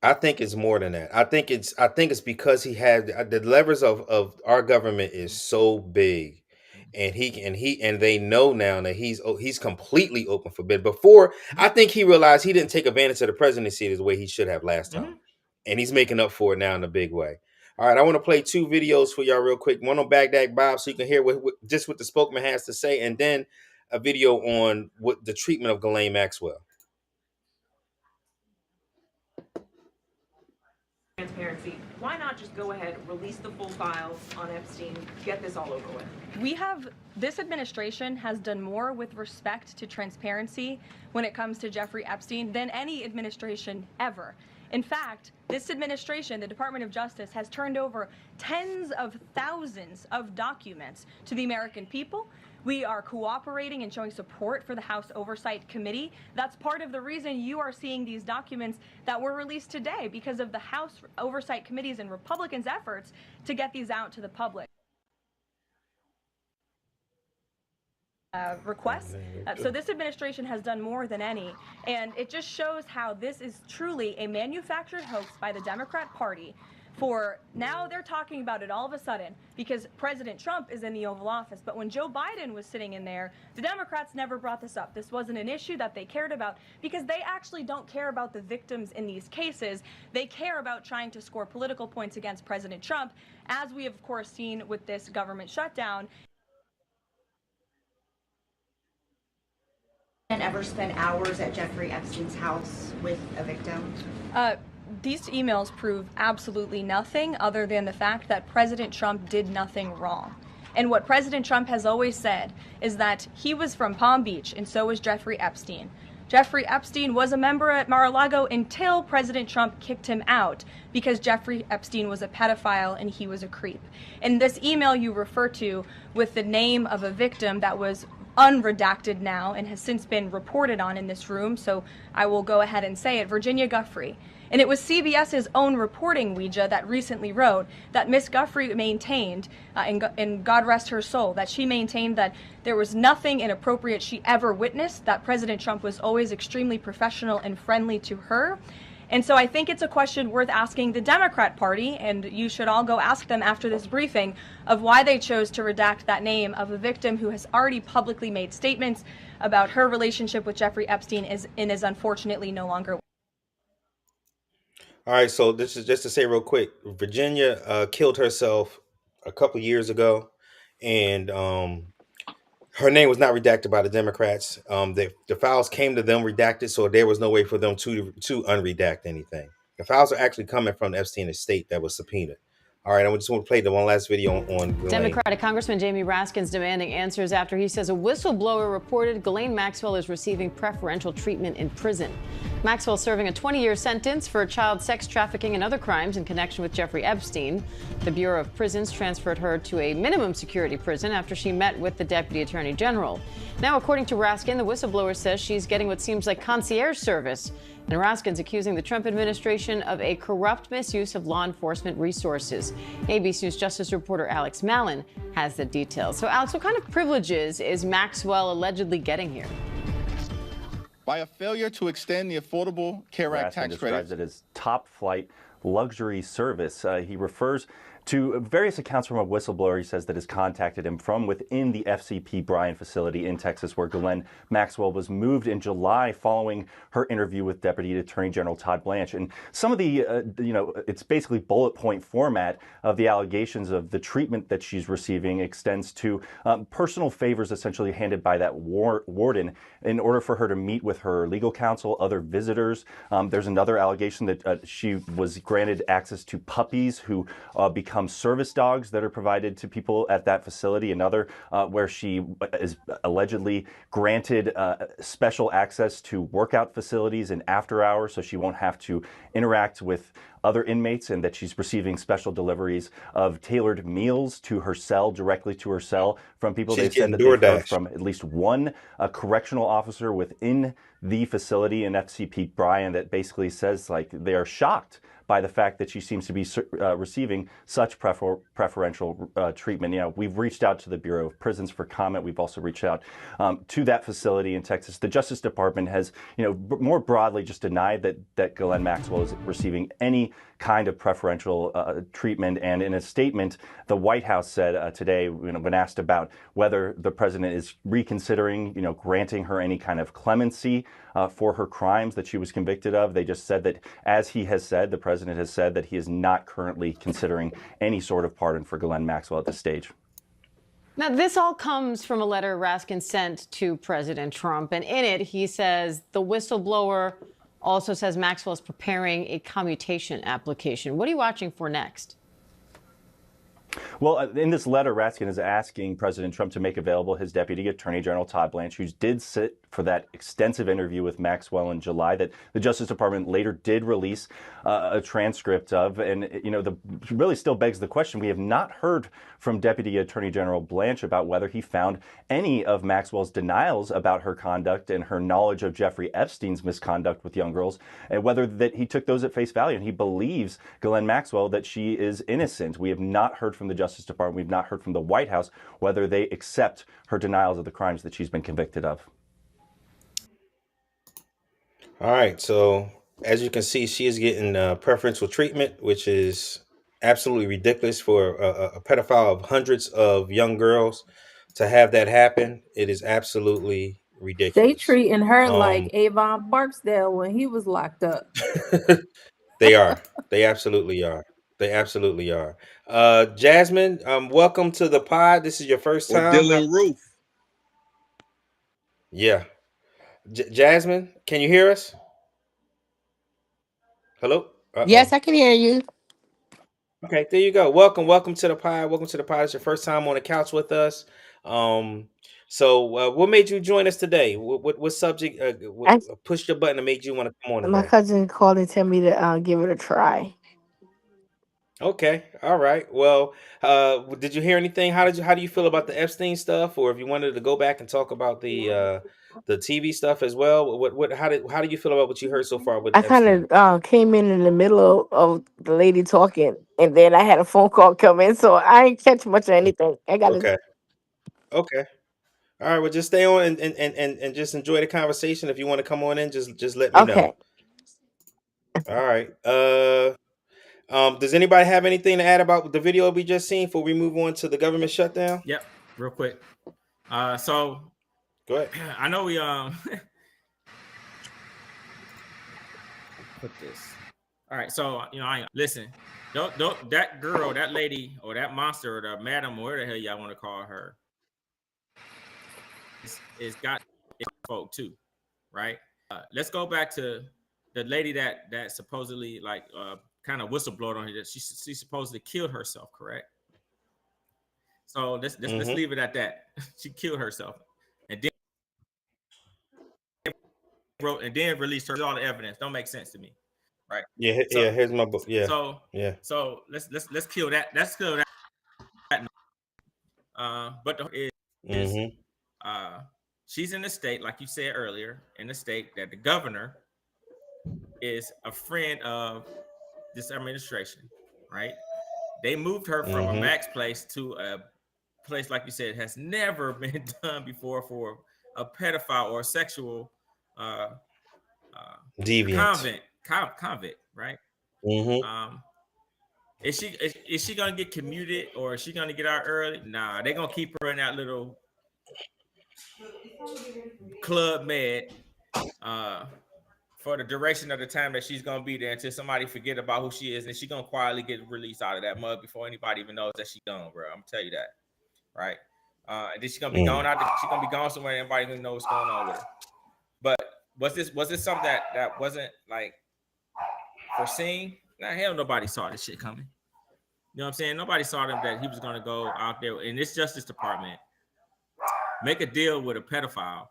I think it's more than that. I think it's because he had the levers of our government is so big, and they know now that he's completely open for bid. Before, I think he realized he didn't take advantage of the presidency the way he should have last time, and he's making up for it now in a big way. All right, I want to play 2 videos for y'all real quick. One on Baghdad Bob, so you can hear what the spokesman has to say, and then a video on what the treatment of Ghislaine Maxwell. Transparency. Why not just go ahead, release the full files on Epstein, get this all over with? This administration has done more with respect to transparency when it comes to Jeffrey Epstein than any administration ever. In fact, this administration, the Department of Justice, has turned over tens of thousands of documents to the American people. We are cooperating and showing support for the House Oversight Committee. That's part of the reason you are seeing these documents that were released today, because of the House Oversight Committee's and Republicans' efforts to get these out to the public. Requests. So this administration has done more than any, and it just shows how this is truly a manufactured hoax by the Democrat Party. For now, they're talking about it all of a sudden because President Trump is in the Oval Office. But when Joe Biden was sitting in there, the Democrats never brought this up. This wasn't an issue that they cared about because they actually don't care about the victims in these cases. They care about trying to score political points against President Trump, as we have, of course, seen with this government shutdown. And ever spend hours at Jeffrey Epstein's house with a victim? These emails prove absolutely nothing other than the fact that President Trump did nothing wrong. And what President Trump has always said is that he was from Palm Beach, and so was Jeffrey Epstein. Jeffrey Epstein was a member at Mar-a-Lago until President Trump kicked him out because Jeffrey Epstein was a pedophile and he was a creep. And this email you refer to with the name of a victim that was unredacted now and has since been reported on in this room, so I will go ahead and say it, Virginia Giuffre. And it was CBS's own reporting, Ouija, that recently wrote that Miss Giuffre maintained, and God rest her soul, that she maintained that there was nothing inappropriate she ever witnessed, that President Trump was always extremely professional and friendly to her. And so I think it's a question worth asking the Democrat Party, and you should all go ask them after this briefing, of why they chose to redact that name of a victim who has already publicly made statements about her relationship with Jeffrey Epstein and is unfortunately no longer. All right, so this is just to say real quick, Virginia killed herself a couple years ago, and her name was not redacted by the Democrats. The files came to them redacted, so there was no way for them to unredact anything. The files are actually coming from the Epstein estate that was subpoenaed. All right, I just want to play the one last video on Ghislaine. Democratic Congressman Jamie Raskin's demanding answers after he says a whistleblower reported Ghislaine Maxwell is receiving preferential treatment in prison. Maxwell serving a 20-year sentence for child sex trafficking and other crimes in connection with Jeffrey Epstein. The Bureau of Prisons transferred her to a minimum security prison after she met with the Deputy Attorney General. Now, according to Raskin, the whistleblower says she's getting what seems like concierge service. And Raskin's accusing the Trump administration of a corrupt misuse of law enforcement resources. ABC News Justice reporter Alex Mallon has the details. So, Alex, what kind of privileges is Maxwell allegedly getting here? By a failure to extend the Affordable Care Act tax credit. Describes it as top-flight luxury service. He refers to various accounts from a whistleblower, he says, that has contacted him from within the FCP Bryan facility in Texas, where Ghislaine Maxwell was moved in July following her interview with Deputy Attorney General Todd Blanche. And some of the, it's basically bullet point format of the allegations of the treatment that she's receiving extends to personal favors essentially handed by that warden in order for her to meet with her legal counsel, other visitors. There's another allegation that she was granted access to puppies who become service dogs that are provided to people at that facility. Another where she is allegedly granted special access to workout facilities and after hours, so she won't have to interact with other inmates, and that she's receiving special deliveries of tailored meals to her cell, directly to her cell, from people. They've said that they've heard from at least one correctional officer within the facility in FCP Bryan that basically says, like, they are shocked by the fact that she seems to be receiving such preferential treatment. We've reached out to the Bureau of Prisons for comment. We've also reached out to that facility in Texas. The Justice Department has, more broadly just denied that Ghislaine Maxwell is receiving any kind of preferential treatment. And in a statement, the White House said today, when asked about whether the president is reconsidering, granting her any kind of clemency for her crimes that she was convicted of, they just said that, as he has said, the president has said that he is not currently considering any sort of pardon for Ghislaine Maxwell at this stage. Now, this all comes from a letter Raskin sent to President Trump, and in it, he says the whistleblower also says Maxwell is preparing a commutation application. What are you watching for next? Well, in this letter, Raskin is asking President Trump to make available his Deputy Attorney General Todd Blanche, who did sit for that extensive interview with Maxwell in July that the Justice Department later did release a transcript of. And, really still begs the question. We have not heard from Deputy Attorney General Blanche about whether he found any of Maxwell's denials about her conduct and her knowledge of Jeffrey Epstein's misconduct with young girls, and whether that he took those at face value and he believes Ghislaine Maxwell that she is innocent. We have not heard from the Justice Department. We've not heard from the White House whether they accept her denials of the crimes that she's been convicted of. All right. So as you can see, she is getting preferential treatment, which is absolutely ridiculous for a pedophile of hundreds of young girls to have that happen. It is absolutely ridiculous. They treating her like Avon Barksdale when he was locked up. They are. They absolutely are. They absolutely are. Jasmine, welcome to the pod. This is your first time. Dylan Roof. Yeah. Jasmine, can you hear us? Hello? Uh-oh. Yes, I can hear you. Okay, there you go. Welcome to the pod. Welcome to the pod. It's your first time on the couch with us. So what made you join us today? What subject pushed your button and made you want to come on today? My cousin called and tell me to give it a try. Okay, all right. Well, did you hear anything? How do you feel about the Epstein stuff, or if you wanted to go back and talk about the TV stuff as well? How do you feel about what you heard so far with I kind of came in the middle of the lady talking, and then I had a phone call come in, so I ain't catch much of anything. I got Okay. Okay. All right. Well, just stay on and just enjoy the conversation. If you want to come on in, just let me know. All right. Does anybody have anything to add about the video we just seen before we move on to the government shutdown? Yep, real quick. So go ahead. I know we put this. All right, so I listen. Don't that girl, that lady, or that monster, or the madam, or whatever the hell y'all want to call her, it's got folk too, right? Let's go back to the lady that supposedly kind of whistleblower on her that she supposedly killed herself, correct? So let's leave it at that. She killed herself, and then released all the evidence. Don't make sense to me, right? Yeah, so, here's my book. Yeah. So yeah. So let's kill that. Let's kill that. But the is she's in the state, like you said earlier, in the state that the governor is a friend of this administration, right? They moved her from a max place to a place, like you said, has never been done before for a pedophile or a sexual deviant convict, right? Is she gonna get commuted or is she gonna get out early? Nah, they're gonna keep her in that little Club Med for the duration of the time that she's gonna be there until somebody forget about who she is, and she's gonna quietly get released out of that mud before anybody even knows that she's gone, bro. I'm gonna tell you that, right? And then she's gonna be gone out. She's gonna be gone somewhere. Anybody gonna know what's going on with her. But was this something that wasn't like foreseen? Nah, hell, nobody saw this shit coming. You know what I'm saying? Nobody saw that he was gonna go out there in this Justice Department, make a deal with a pedophile,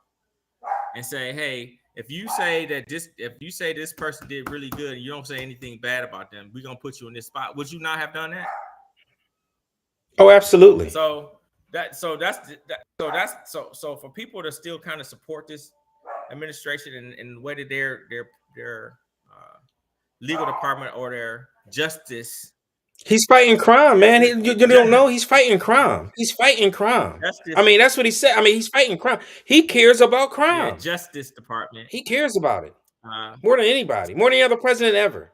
and say, hey, if you say this person did really good and you don't say anything bad about them, we're gonna put you in this spot. Would you not have done that? Oh, absolutely. So for people to still kind of support this administration and the way that their legal department or their justice. He's fighting crime, man. You don't know he's fighting crime. He's fighting crime. I mean, that's what he said. I mean, he's fighting crime. He cares about crime. Yeah, Justice Department. He cares about it more than anybody, more than any other president ever.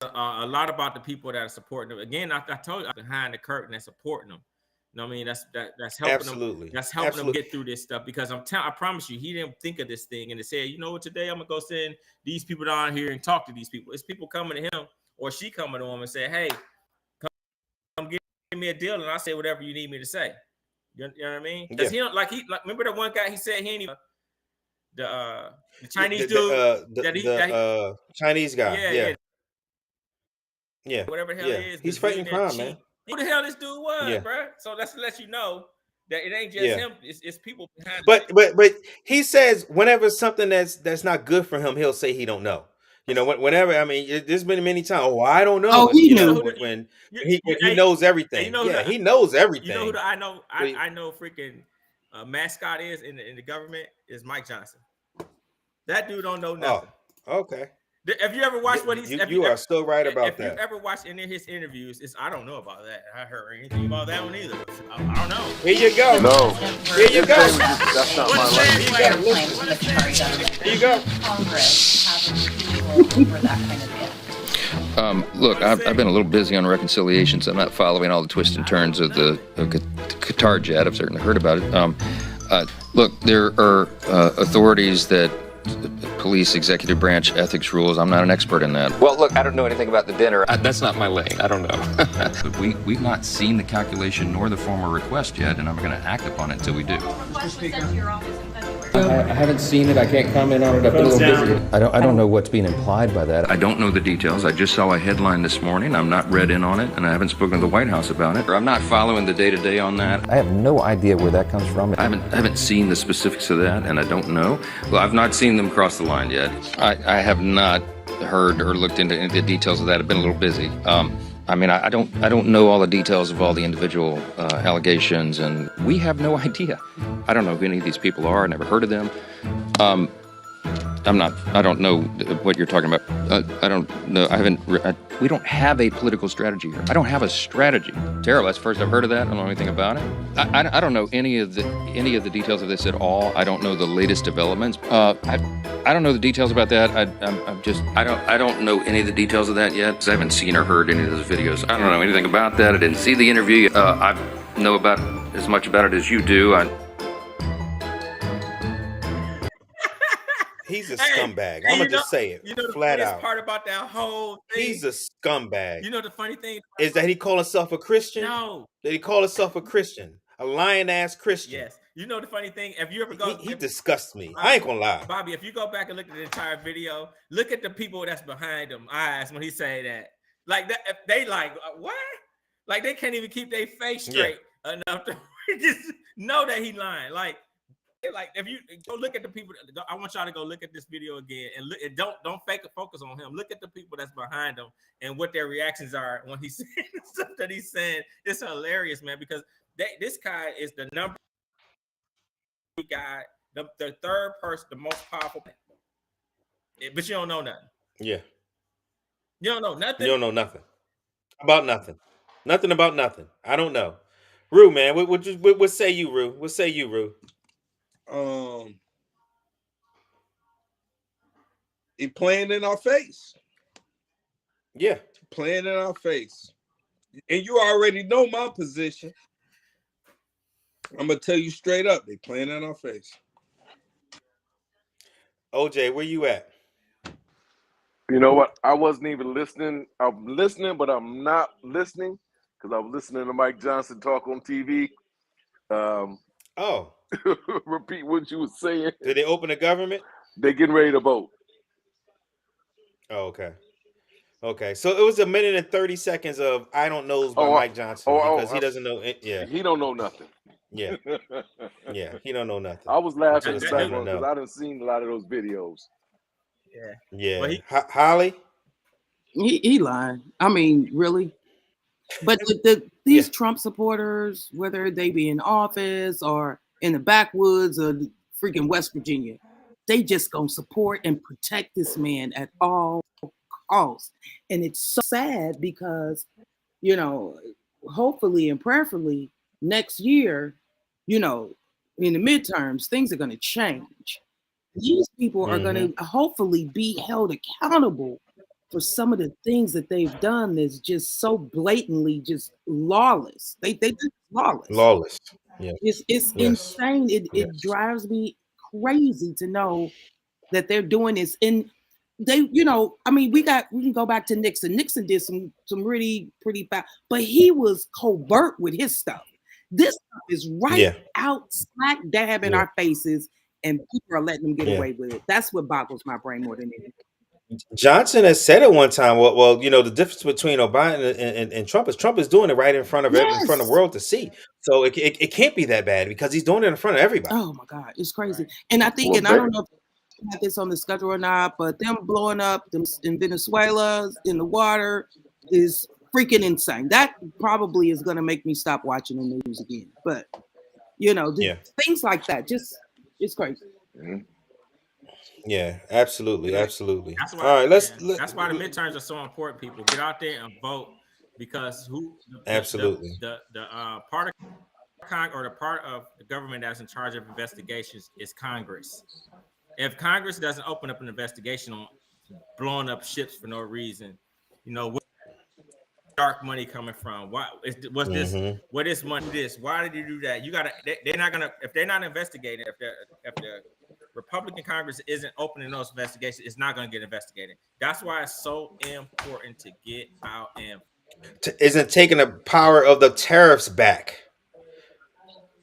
A lot about the people that are supporting them. Again, I told you, behind the curtain and supporting them. You know what I mean? That's helping Absolutely. them. That's helping them get through this stuff because I promise you, he didn't think of this thing and to say, you know what, today I'm gonna go send these people down here and talk to these people. It's people coming to him or she coming to him and say, hey, come give me a deal and I'll say whatever you need me to say. You know what I mean? Because he don't like remember the one guy he said he ain't even the Chinese dude Chinese guy. Yeah. Whatever the hell it is. He's fighting crime, man. Who the hell this dude was, bro? So that's to let you know that it ain't just him. It's people behind. But he says whenever something that's not good for him, he'll say he don't know. You know, whenever, I mean, there's been many times. Oh, I don't know. Oh, he knew when he knows everything. He knows everything. You know who I know? I know freaking mascot is in the government is Mike Johnson. That dude don't know nothing. Oh, okay. Have you ever watched what he's? You are still right about that. If you ever watched any of his interviews, I don't know about that. I heard anything about that one either. I don't know. Here you go. No. Here you go. That's not my language. Here you go. Look, I've been a little busy on reconciliations. I'm not following all the twists and turns of the Qatar jet. I've certainly heard about it. Look, there are authorities that police executive branch ethics rules. I'm not an expert in that. Well, look, I don't know anything about the dinner. That's not my lane. I don't know. But we've not seen the calculation nor the formal request yet, and I'm going to act upon it until we do. I haven't seen it. I can't comment on it. I've been a little busy. I don't know what's being implied by that. I don't know the details. I just saw a headline this morning. I'm not read in on it, and I haven't spoken to the White House about it. I'm not following the day-to-day on that. I have no idea where that comes from. I haven't seen the specifics of that, and I don't know. Well, I've not seen them cross the line yet. I have not heard or looked into any of the details of that. I've been a little busy. I mean, I don't know all the details of all the individual allegations, and we have no idea. I don't know who any of these people are. I never heard of them. I don't know what you're talking about. I don't know. We don't have a political strategy here. I don't have a strategy. Terrible. That's the first I've heard of that. I don't know anything about it. I don't know any of the details of this at all. I don't know the latest developments. I don't know the details about that. I don't know any of the details of that yet because I haven't seen or heard any of those videos. I don't know anything about that. I didn't see the interview. I know about as much about it as you do. He's a scumbag. I'm gonna just say it flat out. Part about that whole thing. He's a scumbag. You know the funny thing is that he call himself a Christian. No, that he call himself a Christian, a lying ass Christian. Yes. You know the funny thing. If you ever go, he disgusts me. I ain't gonna lie, Bobby. If you go back and look at the entire video, look at the people that's behind him eyes when he say that. Like that, they like what? Like they can't even keep their face straight enough to just know that he lying. Like if you go look at the people, I want y'all to go look at this video again and look. And don't fake a focus on him. Look at the people that's behind him and what their reactions are when he's saying stuff that he's saying. It's hilarious, man, because this guy is the number guy, the third person, the most powerful. But you don't know nothing. Yeah, you don't know nothing. You don't know nothing about nothing. Nothing about nothing. I don't know. Rue, man, what say you, Rue? What say you, Rue? He playing in our face. Yeah. Playing in our face. And you already know my position. I'm gonna tell you straight up, they playing in our face. OJ, where you at? You know what? I wasn't even listening. I'm listening, but I'm not listening because I was listening to Mike Johnson talk on TV. Oh. Repeat what you were saying. Did they open the government? They're getting ready to vote. Oh, okay. Okay. So it was a minute and 30 seconds of I don't knows by Mike Johnson because he doesn't know it. Yeah. He don't know nothing. Yeah. Yeah. He don't know nothing. I was laughing in the Something to background because know. I didn't seen a lot of those videos. Yeah. Well, Holly? He lying. I mean, really. But these Trump supporters, whether they be in office or in the backwoods or freaking West Virginia, they just gonna support and protect this man at all costs. And it's so sad because, you know, hopefully and prayerfully next year, you know, in the midterms, things are gonna change. These people are gonna hopefully be held accountable for some of the things that they've done that's just so blatantly just lawless. They just lawless. Lawless. Yeah. It's Yes. insane. It drives me crazy to know that they're doing this. And they, you know, I mean, we can go back to Nixon. Nixon did some really pretty bad, but he was covert with his stuff. This stuff is right out smack dab in our faces, and people are letting them get away with it. That's what boggles my brain more than anything. Johnson has said it one time. Well, you know, the difference between Obama and Trump is doing it right in front of in front of the world to see. So it can't be that bad because he's doing it in front of everybody. Oh my God, it's crazy. And I think, and I don't know if you have this on the schedule or not, but them blowing up them in Venezuela in the water is freaking insane. That probably is going to make me stop watching the news again. But you know, things like that, just it's crazy. Yeah, absolutely. That's why, All right, that's why the midterms are so important. People get out there and vote because the part of the part of the government that's in charge of investigations is Congress. If Congress doesn't open up an investigation on blowing up ships for no reason, you know, where dark money coming from? What's this? What is money? Why did you do that? You gotta. They're not gonna if they're not investigating. If the Republican Congress isn't opening those investigations, it's not going to get investigated. That's why it's so important to get out and isn't taking the power of the tariffs back,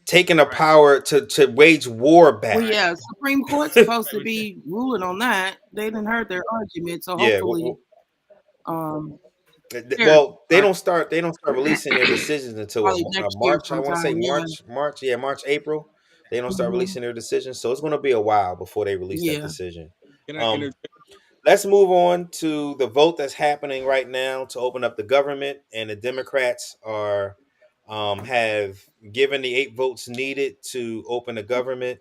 taking the power to wage war back. Well, yeah, Supreme Court's supposed to be ruling on that. They didn't heard their argument, so hopefully, well, they don't start releasing their decisions until March. I want to say March. Yeah, March, April. They don't start releasing their decisions, so it's going to be a while before they release that decision. Let's move on to the vote that's happening right now to open up the government, and the Democrats are have given the 8 votes needed to open the government.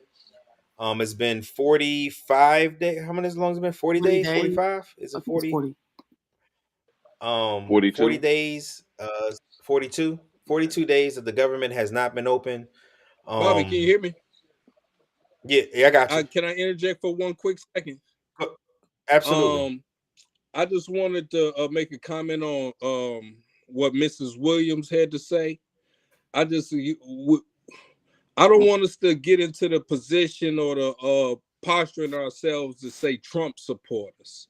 It's been 45 days. How many long has it been? 40 days? 45? Is it 40? 42. 40 days. 42. 42 days that the government has not been open. Bobby, can you hear me? Yeah, I got you. Can I interject for one quick second? Absolutely. I just wanted to make a comment on what Mrs. Williams had to say. I don't want us to get into the position or the posturing ourselves to say Trump supporters,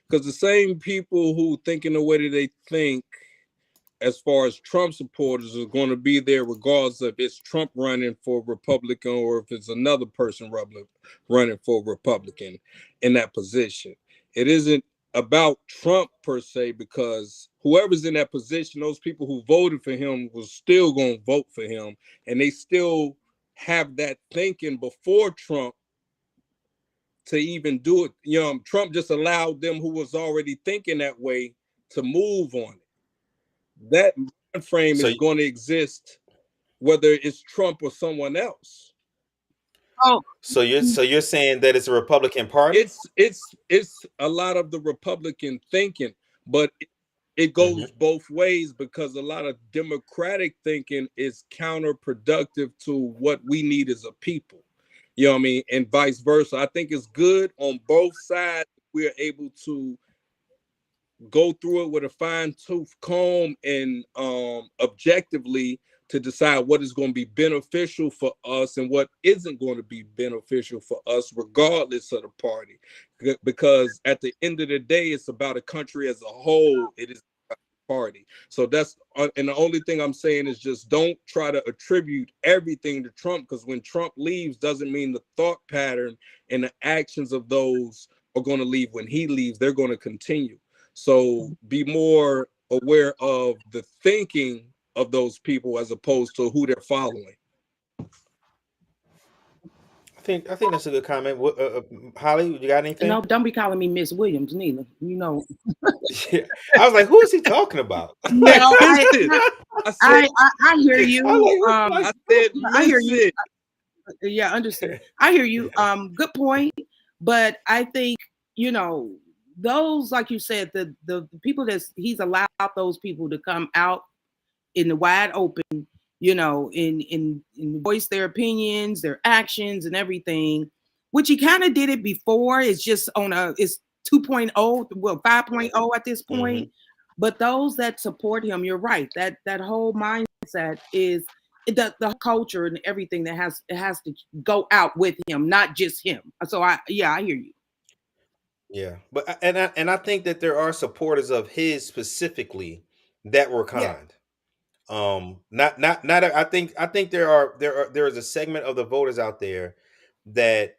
because the same people who think in the way that they think as far as Trump supporters are going to be there regardless if it's Trump running for Republican or if it's another person running for Republican in that position. It isn't about Trump per se, because whoever's in that position, those people who voted for him was still going to vote for him, and they still have that thinking before Trump to even do it. You know, Trump just allowed them who was already thinking that way to move on it. That frame is going to exist whether it's Trump or someone else. Oh, so you're saying that it's a Republican Party? It's a lot of the Republican thinking, but it goes both ways, because a lot of Democratic thinking is counterproductive to what we need as a people. You know what I mean? And vice versa. I think it's good on both sides. We're able to go through it with a fine-tooth comb and objectively to decide what is going to be beneficial for us and what isn't going to be beneficial for us, regardless of the party. Because at the end of the day, it's about a country as a whole. It is about the party. So that's, and the only thing I'm saying is just don't try to attribute everything to Trump, because when Trump leaves doesn't mean the thought pattern and the actions of those are going to leave. When he leaves, they're going to continue. So be more aware of the thinking of those people as opposed to who they're following. I think that's a good comment. Holly, you got anything? No, don't be calling me Miss Williams, neither. You know. Yeah. I was like, who is he talking about? No, I hear you. I hear you. Yeah, understood. I hear you. Good point. But I think, you know, those, like you said, the people that he's allowed those people to come out in the wide open, you know, in voice their opinions, their actions, and everything, which he kind of did it before. It's just it's 2.0, well, 5.0 at this point. But those that support him, you're right. That whole mindset is the culture and everything that has to go out with him, not just him. So I hear you. Yeah, but I think that there are supporters of his specifically that were kind. I think there is a segment of the voters out there that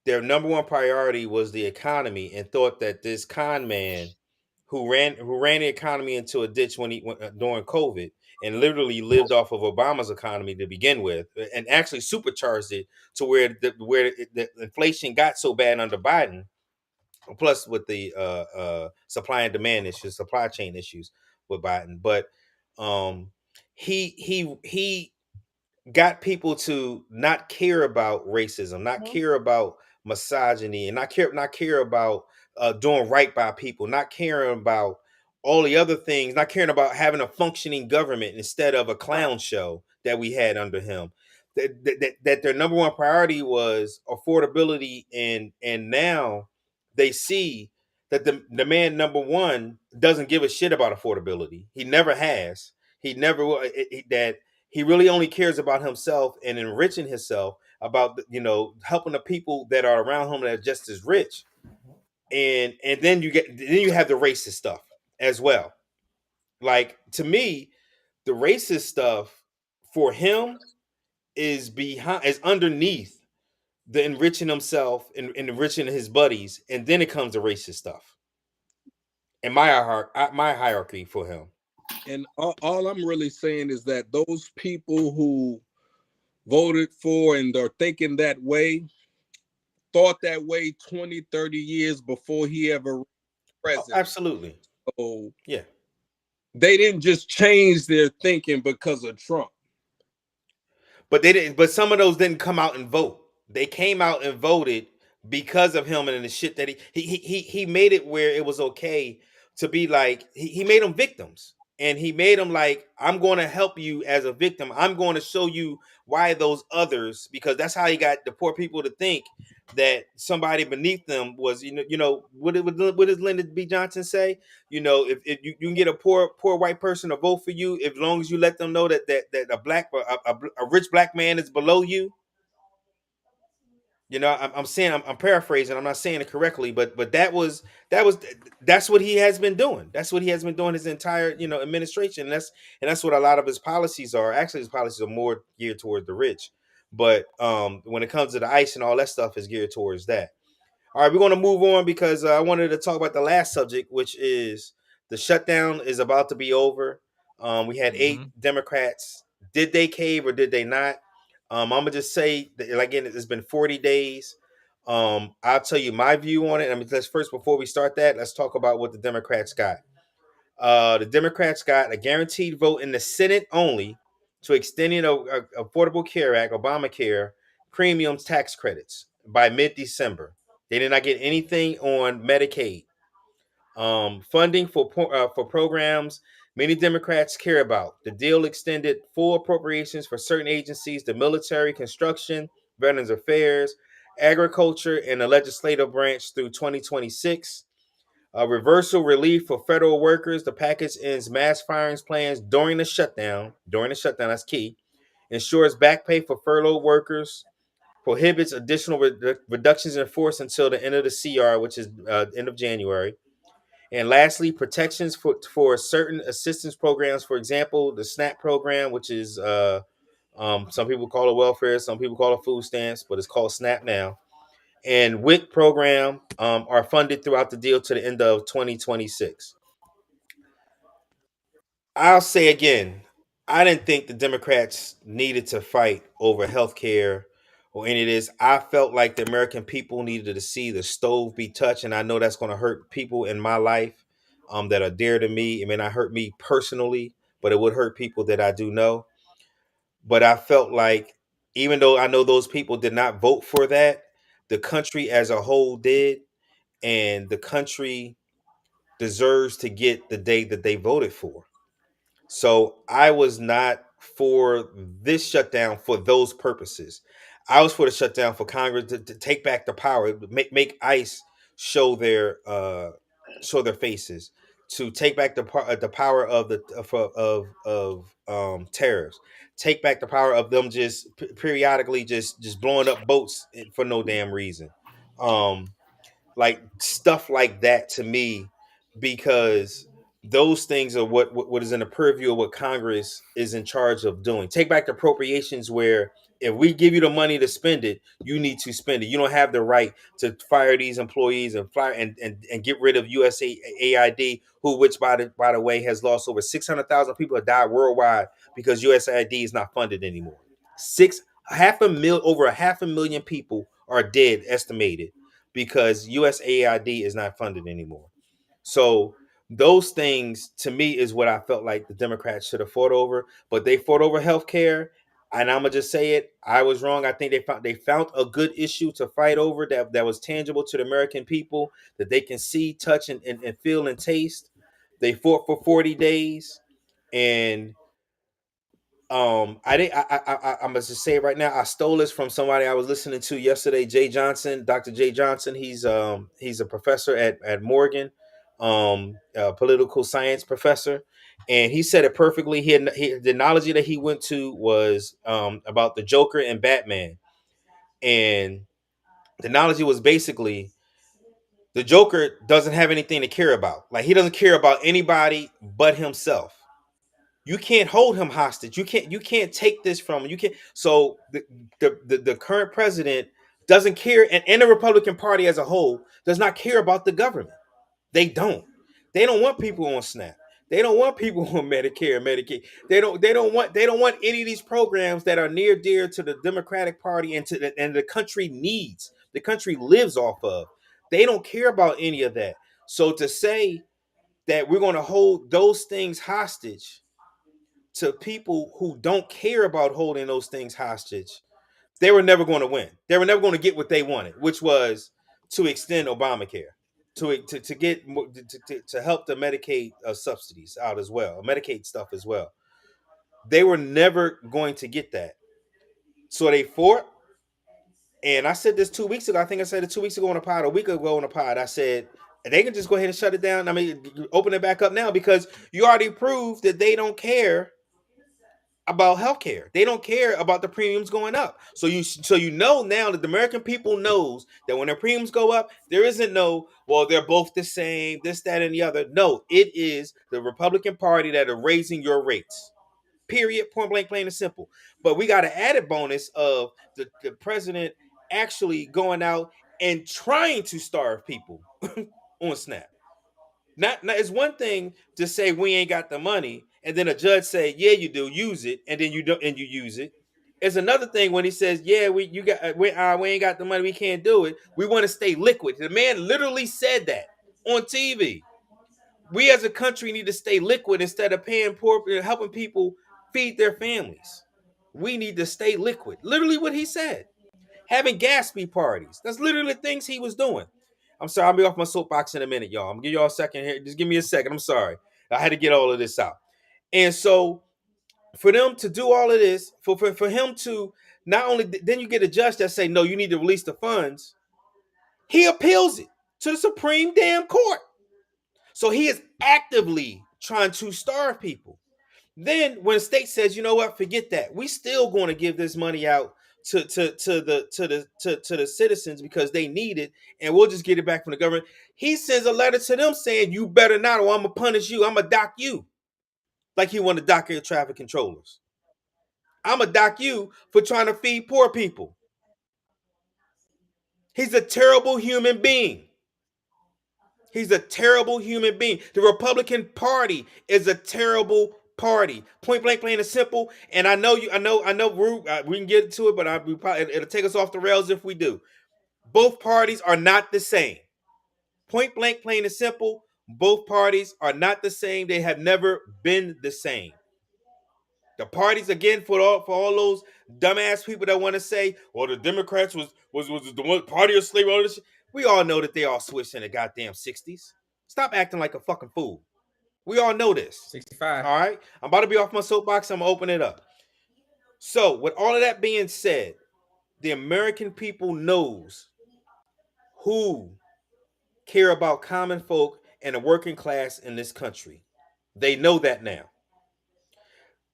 their number one priority was the economy and thought that this con man who ran the economy into a ditch during COVID and literally lived off of Obama's economy to begin with, and actually supercharged it to where the inflation got so bad under Biden. Plus, with the supply and demand issues, supply chain issues with Biden, but he got people to not care about racism, not care about misogyny, and not care about doing right by people, not caring about all the other things, not caring about having a functioning government instead of a clown show that we had under him. That their number one priority was affordability, and now they see that the man number one doesn't give a shit about affordability. He never has. He never will. That he really only cares about himself and enriching himself, about, you know, helping the people that are around him that are just as rich. And then you have the racist stuff as well. Like, to me, the racist stuff for him is underneath the enriching himself and enriching his buddies, and then it comes to racist stuff. In my hierarchy for him. And all I'm really saying is that those people who voted for and are thinking that way thought that way 20, 30 years before he ever was president. Oh, absolutely. So yeah, they didn't just change their thinking because of Trump. But they didn't. But some of those didn't come out and vote. They came out and voted because of him and the shit that he made it where it was okay to be like, he made them victims. And he made them like, I'm going to help you as a victim. I'm going to show you why those others, because that's how he got the poor people to think that somebody beneath them was, what does Lyndon B. Johnson say? You know, if you can get a poor white person to vote for you, as long as you let them know that a rich black man is below you. You know, I'm saying, I'm paraphrasing. I'm not saying it correctly, but that's what he has been doing. That's what he has been doing his entire, administration. And that's what a lot of his policies are. Actually, his policies are more geared towards the rich. But when it comes to the ICE and all that stuff, is geared towards that. All right, we're going to move on because I wanted to talk about the last subject, which is the shutdown is about to be over. We had 8 Democrats. Did they cave or did they not? I'm gonna just say that, again, it's been 40 days. I'll tell you my view on it. I mean, before we start that, let's talk about what the Democrats got. The Democrats got a guaranteed vote in the Senate only to extending a Affordable Care Act, Obamacare, premium tax credits by mid-December. They did not get anything on Medicaid. Funding for programs many Democrats care about. The deal extended full appropriations for certain agencies, the military, construction, Veterans Affairs, agriculture, and the legislative branch through 2026. A reversal relief for federal workers. The package ends mass firings plans during the shutdown. That's key. Ensures back pay for furloughed workers. Prohibits additional reductions in force until the end of the CR, which is end of January. And lastly, protections for certain assistance programs. For example, the SNAP program, which is some people call it welfare, some people call it food stamps, but it's called SNAP now. And WIC program are funded throughout the deal to the end of 2026. I'll say again, I didn't think the Democrats needed to fight over health care or any of this. I felt like the American people needed to see the stove be touched, and I know that's going to hurt people in my life that are dear to me. It may not hurt me personally, but it would hurt people that I do know. But I felt like, even though I know those people did not vote for that, the country as a whole did, and the country deserves to get the day that they voted for. So I was not for this shutdown for those purposes. I was for the shutdown for Congress to take back the power, make ICE show their faces, to take back the power of tariffs, take back the power of them just periodically just blowing up boats for no damn reason. Like stuff like that to me, because those things are what is in the purview of what Congress is in charge of doing. Take back the appropriations, where if we give you the money to spend it, you need to spend it. You don't have the right to fire these employees and fire and get rid of USAID, which by the way has lost over 600,000 people have died worldwide because USAID is not funded anymore. Over 500,000 people are dead, estimated, because USAID is not funded anymore. So those things to me is what I felt like the Democrats should have fought over, but they fought over health care. And I'm gonna just say it, I was wrong. I think they found a good issue to fight over that was tangible to the American people, that they can see, touch, and feel and taste. They fought for 40 days, and I'm gonna just say it right now. I stole this from somebody I was listening to yesterday, Dr. Jay Johnson. He's a professor at Morgan, a political science professor, and he said it perfectly. The analogy that he went to was about the Joker and Batman, and the analogy was basically the Joker doesn't have anything to care about. Like, he doesn't care about anybody but himself. You can't hold him hostage. You can't take this from him. You can't. So the current president doesn't care, and the Republican Party as a whole does not care about the government. They don't. They don't want people on SNAP. They don't want people on Medicare and Medicaid. They don't want any of these programs that are near dear to the Democratic Party and the country needs. The country lives off of. They don't care about any of that. So to say that we're going to hold those things hostage to people who don't care about holding those things hostage, they were never going to win. They were never going to get what they wanted, which was to extend Obamacare, to help the Medicaid subsidies out as well, Medicaid stuff as well. They were never going to get that. So they fought. And I said this 2 weeks ago. I think I said it 2 weeks ago on a pod, a week ago on a pod. I said, they can just go ahead and shut it down. I mean, open it back up now, because you already proved that they don't care about healthcare. They don't care about the premiums going up. So you know now that the American people knows that when their premiums go up, there isn't no, well, they're both the same, this, that, and the other. No, it is the Republican Party that are raising your rates. Period. Point blank, plain and simple. But we got an added bonus of the president actually going out and trying to starve people on SNAP. Not it's one thing to say we ain't got the money, and then a judge say, yeah, you do, use it, and then you don't, and you use it. It's another thing when he says, yeah, we ain't got the money, we can't do it. We want to stay liquid. The man literally said that on TV. We as a country need to stay liquid instead of paying helping people feed their families. We need to stay liquid. Literally what he said. Having Gatsby parties. That's literally the things he was doing. I'm sorry, I'll be off my soapbox in a minute, y'all. I'm gonna give y'all a second here. Just give me a second. I'm sorry. I had to get all of this out. And so for them to do all of this, for him to not only, then you get a judge that say, no, you need to release the funds. He appeals it to the Supreme damn Court. So he is actively trying to starve people. Then when a state says, you know what, forget that, we still going to give this money out to the citizens because they need it, and we'll just get it back from the government. He sends a letter to them saying, you better not, or I'm gonna punish you. I'm gonna dock you, like he wanted to dock air traffic controllers. I'm gonna dock you for trying to feed poor people. He's a terrible human being. He's a terrible human being. The Republican Party is a terrible party. Point blank, plain and simple. And I know, we can get to it, but it'll take us off the rails if we do. Both parties are not the same. Point blank, plain and simple. Both parties are not the same. They have never been the same. The parties, again, for all those dumbass people that want to say, well, the Democrats was the one party of slavery, all this shit. We all know that they all switched in the goddamn 60s. Stop acting like a fucking fool. We all know this. 65. All right? I'm about to be off my soapbox. I'm going to open it up. So, with all of that being said, the American people knows who care about common folk and the working class in this country. They know that now.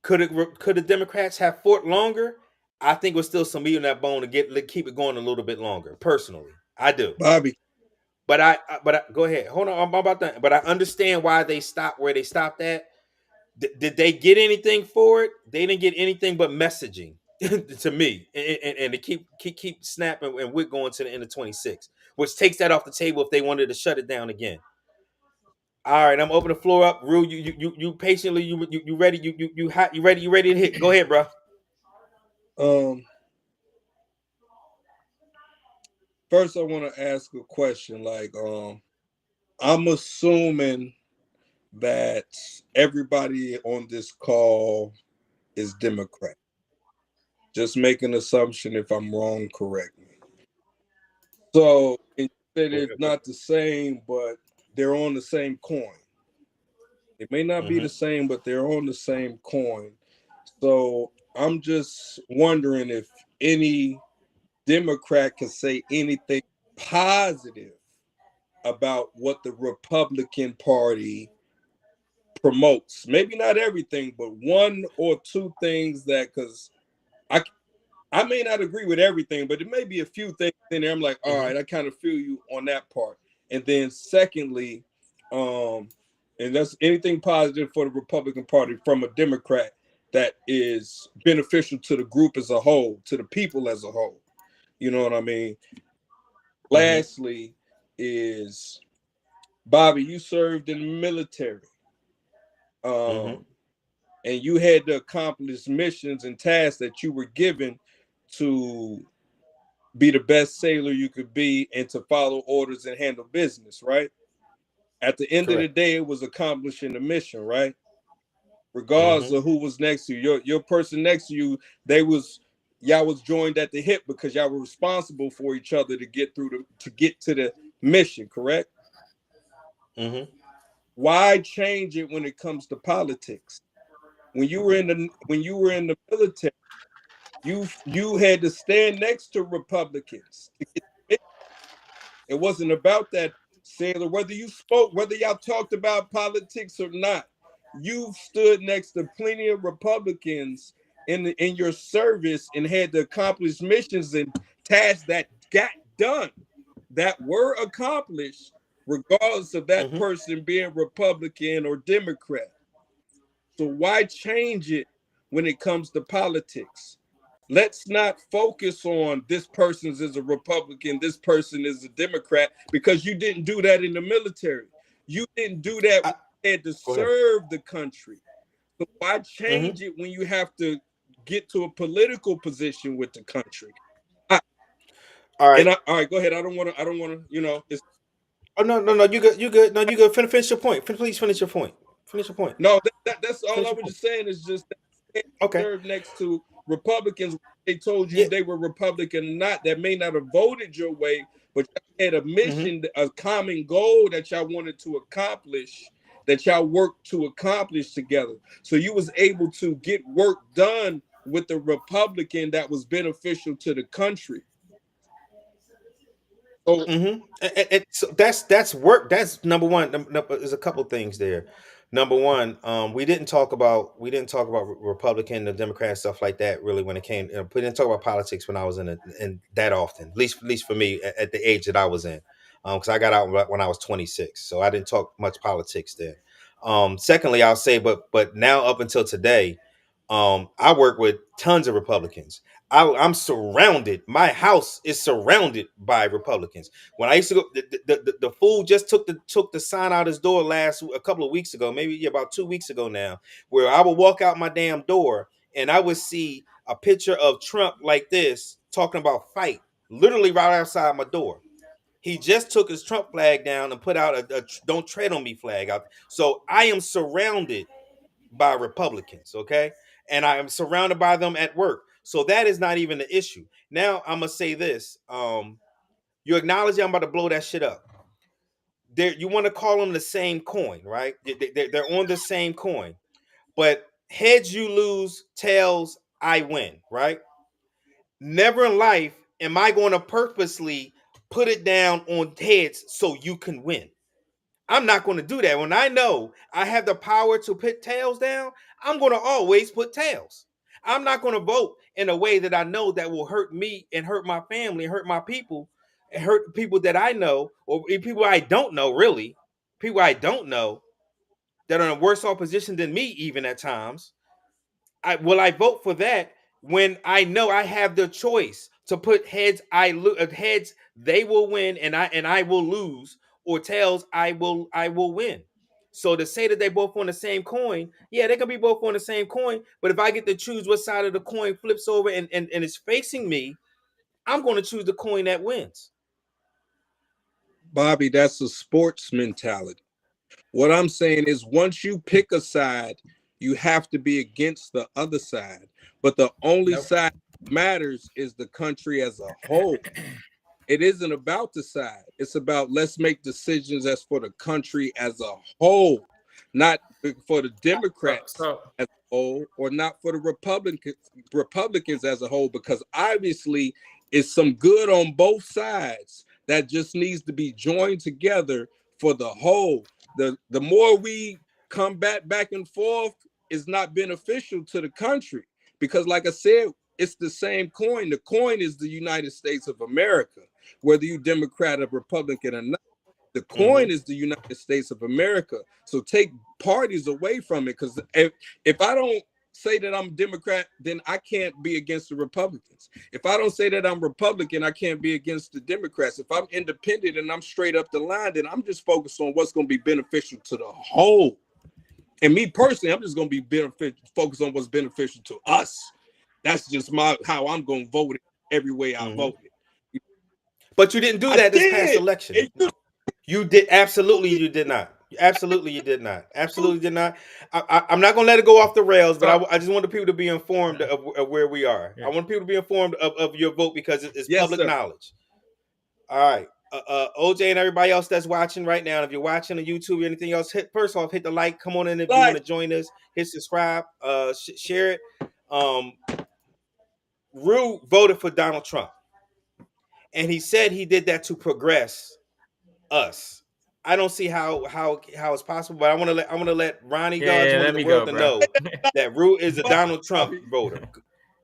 Could the Democrats have fought longer? I think there's still some meat on that bone to keep it going a little bit longer. Personally, I do, Bobby. But I go ahead. Hold on, I'm about that. But I understand why they stopped where they stopped at. Did they get anything for it? They didn't get anything but messaging to me, and to keep snapping, and we're going to the end of 26, which takes that off the table if they wanted to shut it down again. All right, I'm opening the floor up. Rue, you patiently, you ready? You hot? You ready? You ready to hit? Go ahead, bro. First, I want to ask a question. Like, I'm assuming that everybody on this call is Democrat. Just make an assumption. If I'm wrong, correct me. So it said it's not the same, but they're on the same coin. It may not be the same, but they're on the same coin. So I'm just wondering if any Democrat can say anything positive about what the Republican Party promotes. Maybe not everything, but one or two things that, because I may not agree with everything, but it may be a few things in there. I'm like, all right, I kind of feel you on that part. And then secondly, and that's anything positive for the Republican Party from a Democrat that is beneficial to the group as a whole, to the people as a whole. You know what I mean? Lastly is, Bobby, you served in the military. And you had to accomplish missions and tasks that you were given to be the best sailor you could be and to follow orders and handle business, right? At the end of the day, it was accomplishing the mission, right? Regardless of who was next to you, your person next to you, y'all was joined at the hip because y'all were responsible for each other to get to the mission, correct? Why change it when it comes to politics? When you were in the military, you had to stand next to Republicans. It wasn't about that sailor, whether you spoke, whether y'all talked about politics or not. You stood next to plenty of Republicans in your service and had to accomplish missions and tasks that got done, that were accomplished, regardless of that person being Republican or Democrat. So why change it when it comes to politics? Let's not focus on this person is a Republican, this person is a Democrat, because you didn't do that in the military. You didn't do that when you had to serve the country. So why change it when you have to get to a political position with the country? All right. All right, go ahead. I don't want to, it's. Oh, no, you good. No, you good. Finish your point. Please finish your point. Finish your point. No, that's all I was just saying is just that serve next to Republicans. They told you they were Republican or not, that may not have voted your way, but you had a mission, a common goal that y'all wanted to accomplish, that y'all worked to accomplish together. So you was able to get work done with the Republican that was beneficial to the country. So that's work. That's number one. There's a couple things there. Number one, we didn't talk about Republican and Democrat stuff like that really when it came. We didn't talk about politics when I was in that often. At least for me at the age that I was in, because I got out when I was 26, so I didn't talk much politics there. Secondly, I'll say, but now up until today, I work with tons of Republicans. I'm surrounded. My house is surrounded by Republicans. When I used to go, the fool just took the sign out his door a couple of weeks ago, maybe about 2 weeks ago now, where I would walk out my damn door and I would see a picture of Trump like this talking about fight, literally right outside my door. He just took his Trump flag down and put out a "Don't Tread on Me" flag out. So I am surrounded by Republicans, okay? And I am surrounded by them at work. So that is not even the issue. Now I'm gonna say this. You acknowledge I'm about to blow that shit up. You want to call them the same coin, right? They're on the same coin. But heads you lose, tails I win, right? Never in life am I going to purposely put it down on heads so you can win. I'm not going to do that. When I know I have the power to put tails down, I'm going to always put tails. I'm not going to vote in a way that I know that will hurt me and hurt my family, and hurt my people, and hurt people that I know, or people I don't know, really. People I don't know that are in a worse off position than me, even at times. Will I vote for that when I know I have the choice to put heads? Heads they will win, and I will lose, or tails I will win. So to say that they both on the same coin, yeah, they can be both on the same coin. But if I get to choose what side of the coin flips over and it's facing me, I'm going to choose the coin that wins. Bobby, that's a sports mentality. What I'm saying is, once you pick a side, you have to be against the other side. But the only side that matters is the country as a whole. It isn't about the side. It's about, let's make decisions as for the country as a whole, not for the Democrats as a whole, or not for the Republicans as a whole, because obviously it's some good on both sides that just needs to be joined together for the whole. The more we combat back and forth is not beneficial to the country, because like I said, it's the same coin. The coin is the United States of America, whether you Democrat or Republican or not. The coin is the United States of America. So take parties away from it, because if I don't say that I'm Democrat, then I can't be against the Republicans. If I don't say that I'm Republican, I can't be against the Democrats. If I'm independent and I'm straight up the line, then I'm just focused on what's going to be beneficial to the whole. And me personally, I'm just going to be focused on what's beneficial to us. That's just how I'm going to vote every way I voted. But you didn't do that this past election. You did. Absolutely, you did not. Absolutely, you did not. Absolutely did not. I'm not going to let it go off the rails, but I just want the people to be informed of where we are. I want people to be informed of your vote, because it's public knowledge. All right. OJ and everybody else that's watching right now, if you're watching on YouTube or anything else, first off, hit the like. Come on in if you want to join us. Hit subscribe. Share it. Rue voted for Donald Trump, and he said he did that to progress us. I don't see how it's possible, but I want to let Ronnie Gardner the world to know that Rue is a Donald Trump voter.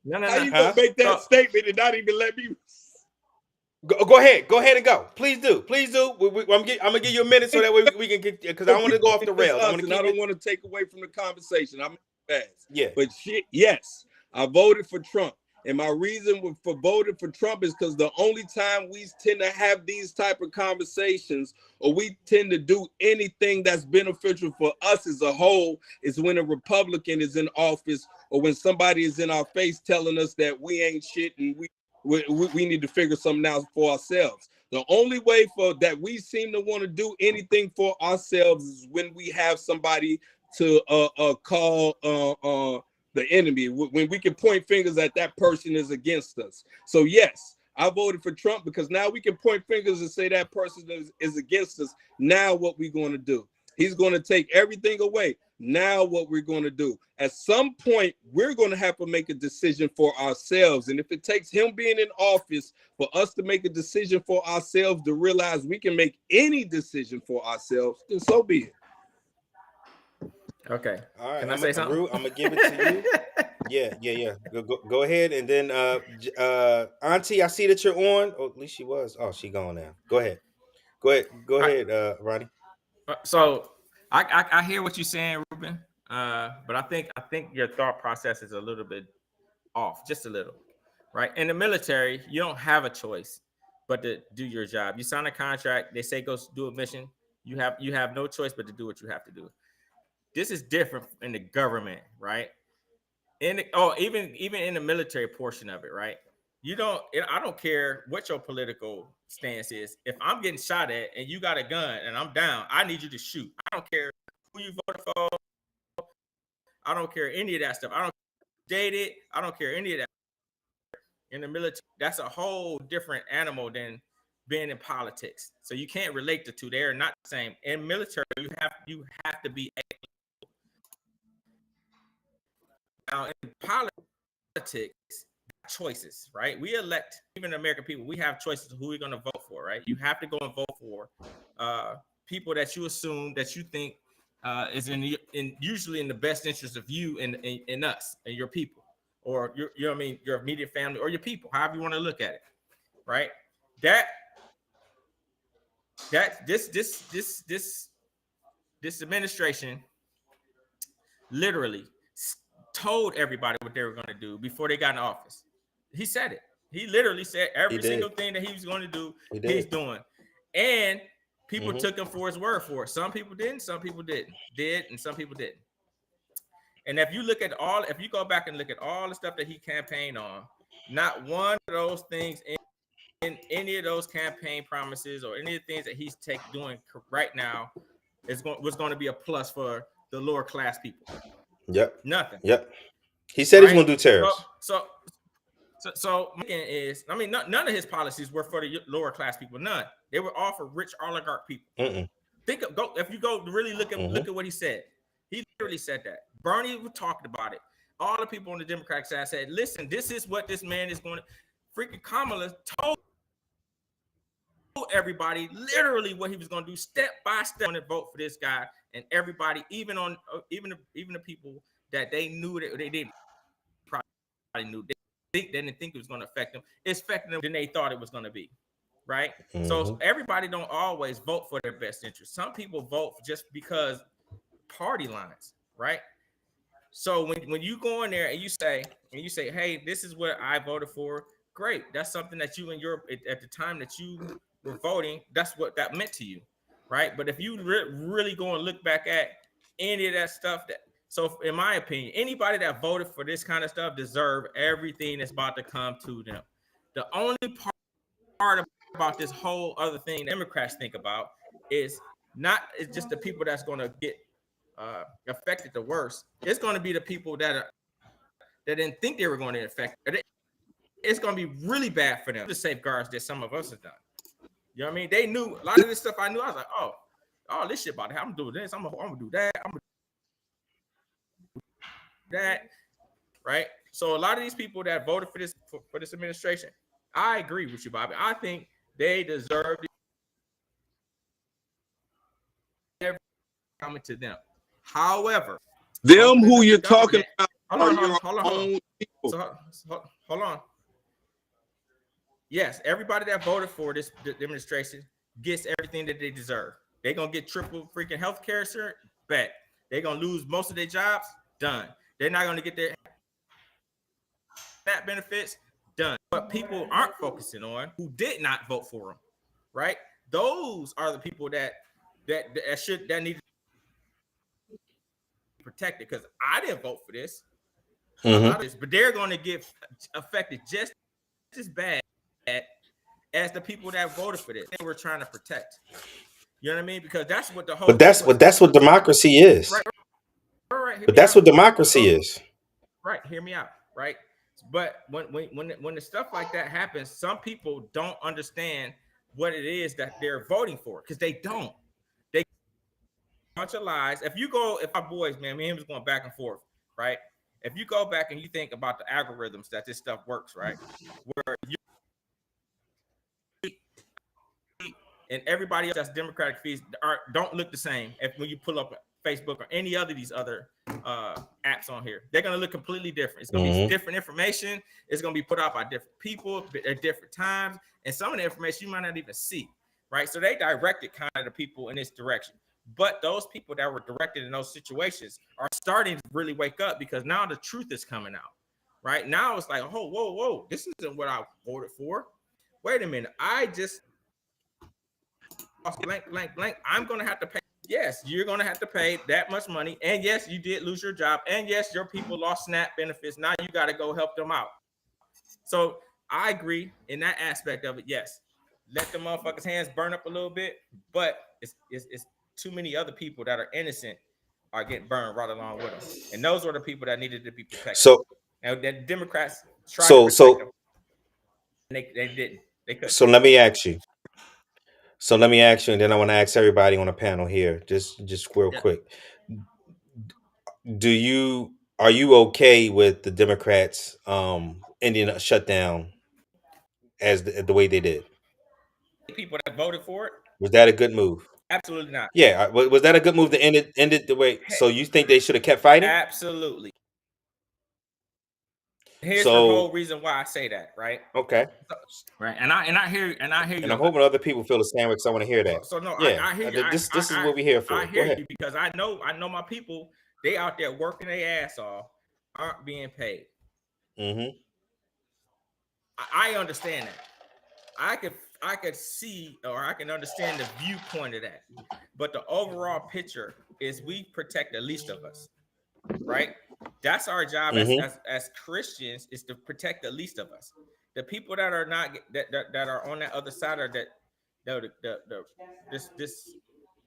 No. How you gonna make that statement and not even let me? Go ahead and go. Please do. I'm gonna give you a minute so that way we can get, because I want to go off the rails. I don't want to take away from the conversation. I'm fast. Yeah. But yes, I voted for Trump. And my reason for voting for Trump is because the only time we tend to have these type of conversations, or we tend to do anything that's beneficial for us as a whole, is when a Republican is in office, or when somebody is in our face telling us that we ain't shit and we need to figure something out for ourselves. The only way for that we seem to want to do anything for ourselves is when we have somebody to call the enemy, when we can point fingers at that person is against us. So yes, I voted for Trump, because now we can point fingers and say that person is against us. Now what we going to do? He's going to take everything away. Now what we're going to do, at some point, we're going to have to make a decision for ourselves. And if it takes him being in office for us to make a decision for ourselves to realize we can make any decision for ourselves, then so be it. Okay. All right. Can I say something? I'm going to give it to you. Yeah. Go ahead. And then Auntie, I see that you're on. Oh, at least she was. Oh, she gone now. Go ahead, Ronnie. So I hear what you're saying, Ruben. But I think your thought process is a little bit off, just a little, right? In the military, you don't have a choice but to do your job. You sign a contract. They say go do a mission. You have no choice but to do what you have to do. This is different in the government, right? Even in the military portion of it, right? I don't care what your political stance is. If I'm getting shot at and you got a gun and I'm down, I need you to shoot. I don't care who you voted for. I don't care any of that stuff. I don't date it. I don't care any of that. In the military, that's a whole different animal than being in politics. So you can't relate the two. They are not the same. In military, you have to be able. Now in politics, choices, right? We elect, even American people, we have choices of who we're going to vote for, right? You have to go and vote for people that you assume that you think is usually in the best interest of you and us and your people, or your immediate family or your people, however you want to look at it, right? This administration literally told everybody what they were going to do before they got in office. He said it. He literally said every single thing that he was going to do, he's doing. And people took him for his word for it. Some people didn't, some people didn't. And some people didn't. And if you go back and look at all the stuff that he campaigned on, not one of those things in any of those campaign promises or any of the things that he's doing right now was going to be a plus for the lower class people. Yep. Nothing. Yep. He said he's going to do tariffs. So none of his policies were for the lower class people. None. They were all for rich oligarch people. If you go really look at what he said. He literally said that. Bernie was talking about it. All the people on the Democratic side said, "Listen, this is what this man is going to." Freaking Kamala told everybody literally what he was going to do, step by step, and vote for this guy. And everybody, even the people that they knew that they didn't probably knew, they didn't think it was going to affect them. It's affecting them than they thought it was going to be, right? So everybody don't always vote for their best interest. Some people vote just because party lines, right? So when you go in there and you say, hey, this is what I voted for, great. That's something that you at the time that you were voting, that's what that meant to you. Right. But if you really go and look back at any of that stuff, so in my opinion, anybody that voted for this kind of stuff deserve everything that's about to come to them. The only part about this whole other thing Democrats think about is just the people that's going to get affected the worst. It's going to be the people that didn't think they were going to affect. It's going to be really bad for them. The safeguards that some of us have done. You know what I mean? They knew a lot of this stuff. I knew. I was like, oh, this shit about to happen. I'm doing this. I'm gonna do that. I'm gonna do that. Right. So a lot of these people that voted for this administration, I agree with you, Bobby. I think they deserve everything coming to them. However, them who you're talking about hold on. So, hold on. Yes, everybody that voted for this demonstration gets everything that they deserve. They're going to get triple freaking health care, sir. Bet. They're going to lose most of their jobs. Done. They're not going to get their SNAP benefits. Done. But people aren't focusing on who did not vote for them, right? Those are the people that need to be protected, because I didn't vote for this. But they're going to get affected just as bad as the people that voted for this. They were trying to protect. You know what I mean? Because that's what the whole. But that's what democracy is. Right. But that's what democracy is. Right. Hear me out. Right. But when the stuff like that happens, some people don't understand what it is that they're voting for, because they don't. bunch of lies. If our boys, man, me and him was going back and forth, right? If you go back and you think about the algorithms that this stuff works, right? Where you and everybody else that's Democratic feeds don't look the same when you pull up Facebook or any other these other apps on here. They're gonna look completely different. It's gonna be different information. It's gonna be put out by different people at different times, and some of the information you might not even see, right? So they directed kind of the people in this direction. But those people that were directed in those situations are starting to really wake up because now the truth is coming out, right? Now it's like, oh, whoa, this isn't what I voted for. Wait a minute, I just blank. I'm going to have to pay. Yes, you're going to have to pay that much money. And yes, you did lose your job. And yes, your people lost SNAP benefits. Now you got to go help them out. So I agree in that aspect of it. Yes, let the motherfuckers' hands burn up a little bit, but it's too many other people that are innocent are getting burned right along with them. And those were the people that needed to be protected. So, and the Democrats tried to protect them. And they didn't. They couldn't. So let me ask you. And then I want to ask everybody on the panel here, just real quick. Are you okay with the Democrats ending a shutdown as the way they did? People that voted for it. Was that a good move? Absolutely not. Yeah, was that a good move to end it the way? So you think they should have kept fighting? Absolutely. Here's the whole reason why I say that, right? Okay. Right, and I hear you. And I'm hoping other people feel the same way because I want to hear that. So no, yeah, I hear you. This is what we're here for. I hear you because I know my people. They out there working their ass off, aren't being paid. Mm-hmm. I understand that. I could see or I can understand the viewpoint of that, but the overall picture is we protect the least of us, right? That's our job as Christians, is to protect the least of us. The people that are not that are on that other side of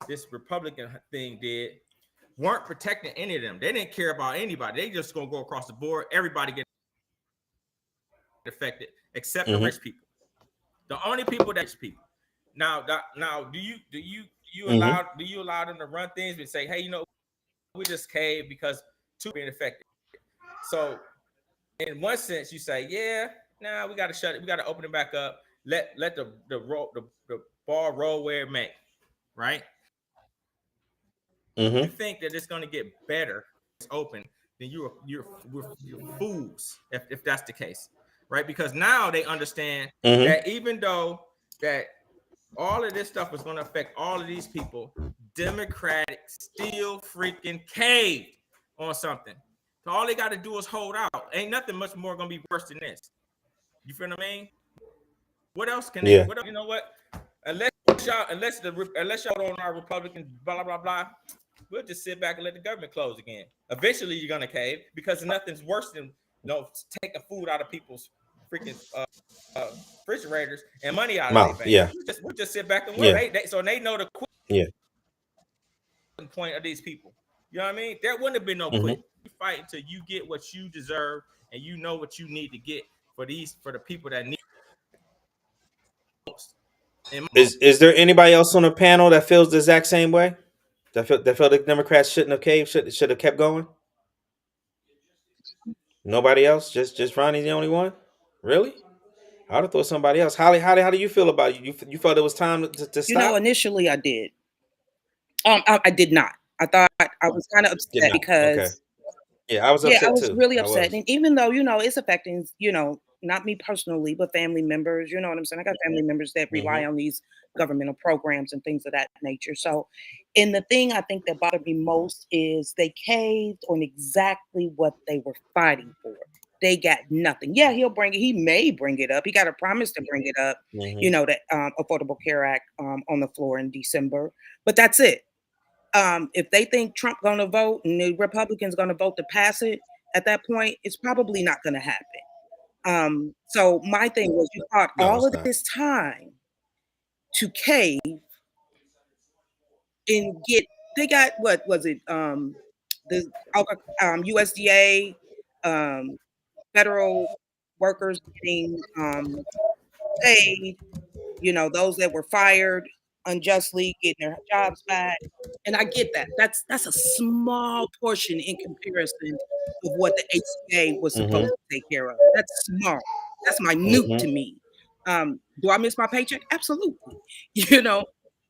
this Republican thing weren't protecting any of them. They didn't care about anybody. They just gonna go across the board. Everybody get affected except the rich people. The only people that rich people. Now, do you allow them to run things and say, hey, we just caved because two being affected. So in one sense, you say, we got to shut it. We got to open it back up. Let the ball roll where it may, right? Mm-hmm. You think that it's going to get better, it's open, then you're fools if that's the case, right? Because now they understand that even though that all of this stuff is going to affect all of these people, Democratic still freaking caved on something. So all they got to do is hold out. Ain't nothing much more going to be worse than this. You feel what I mean? What else can they? What else, you know what? Unless y'all on our Republicans, blah blah blah, we'll just sit back and let the government close again. Eventually, you're gonna cave because nothing's worse than taking food out of people's freaking refrigerators and money out of their bank. We'll just sit back and wait. So they know the point of these people. You know what I mean? There wouldn't have been no quit. You fight until you get what you deserve and you know what you need to get for the people that need most. Is there anybody else on the panel that feels the exact same way? That feel the Democrats shouldn't have caved, should have kept going? Nobody else? Just Ronnie's the only one? Really? I would have thought somebody else. Holly, how do you feel about it? You felt it was time to stop? Initially I did. I did not. I thought I was kind of upset because I was upset too. I was really upset. And even though, it's affecting, not me personally, but family members, you know what I'm saying? I got family members that rely on these governmental programs and things of that nature. So, and the thing I think that bothered me most is they caved on exactly what they were fighting for. They got nothing. Yeah, he may bring it up. He got a promise to bring it up, that Affordable Care Act on the floor in December, but that's it. If they think Trump going to vote and the Republicans going to vote to pass it, at that point, it's probably not going to happen. So my thing was, you thought all of this time to cave and they got, what was it? The USDA, federal workers getting paid, those that were fired, unjustly, getting their jobs back. And I get that. That's a small portion in comparison of what the ACA was supposed to take care of. That's small. That's minute to me. Do I miss my paycheck? Absolutely.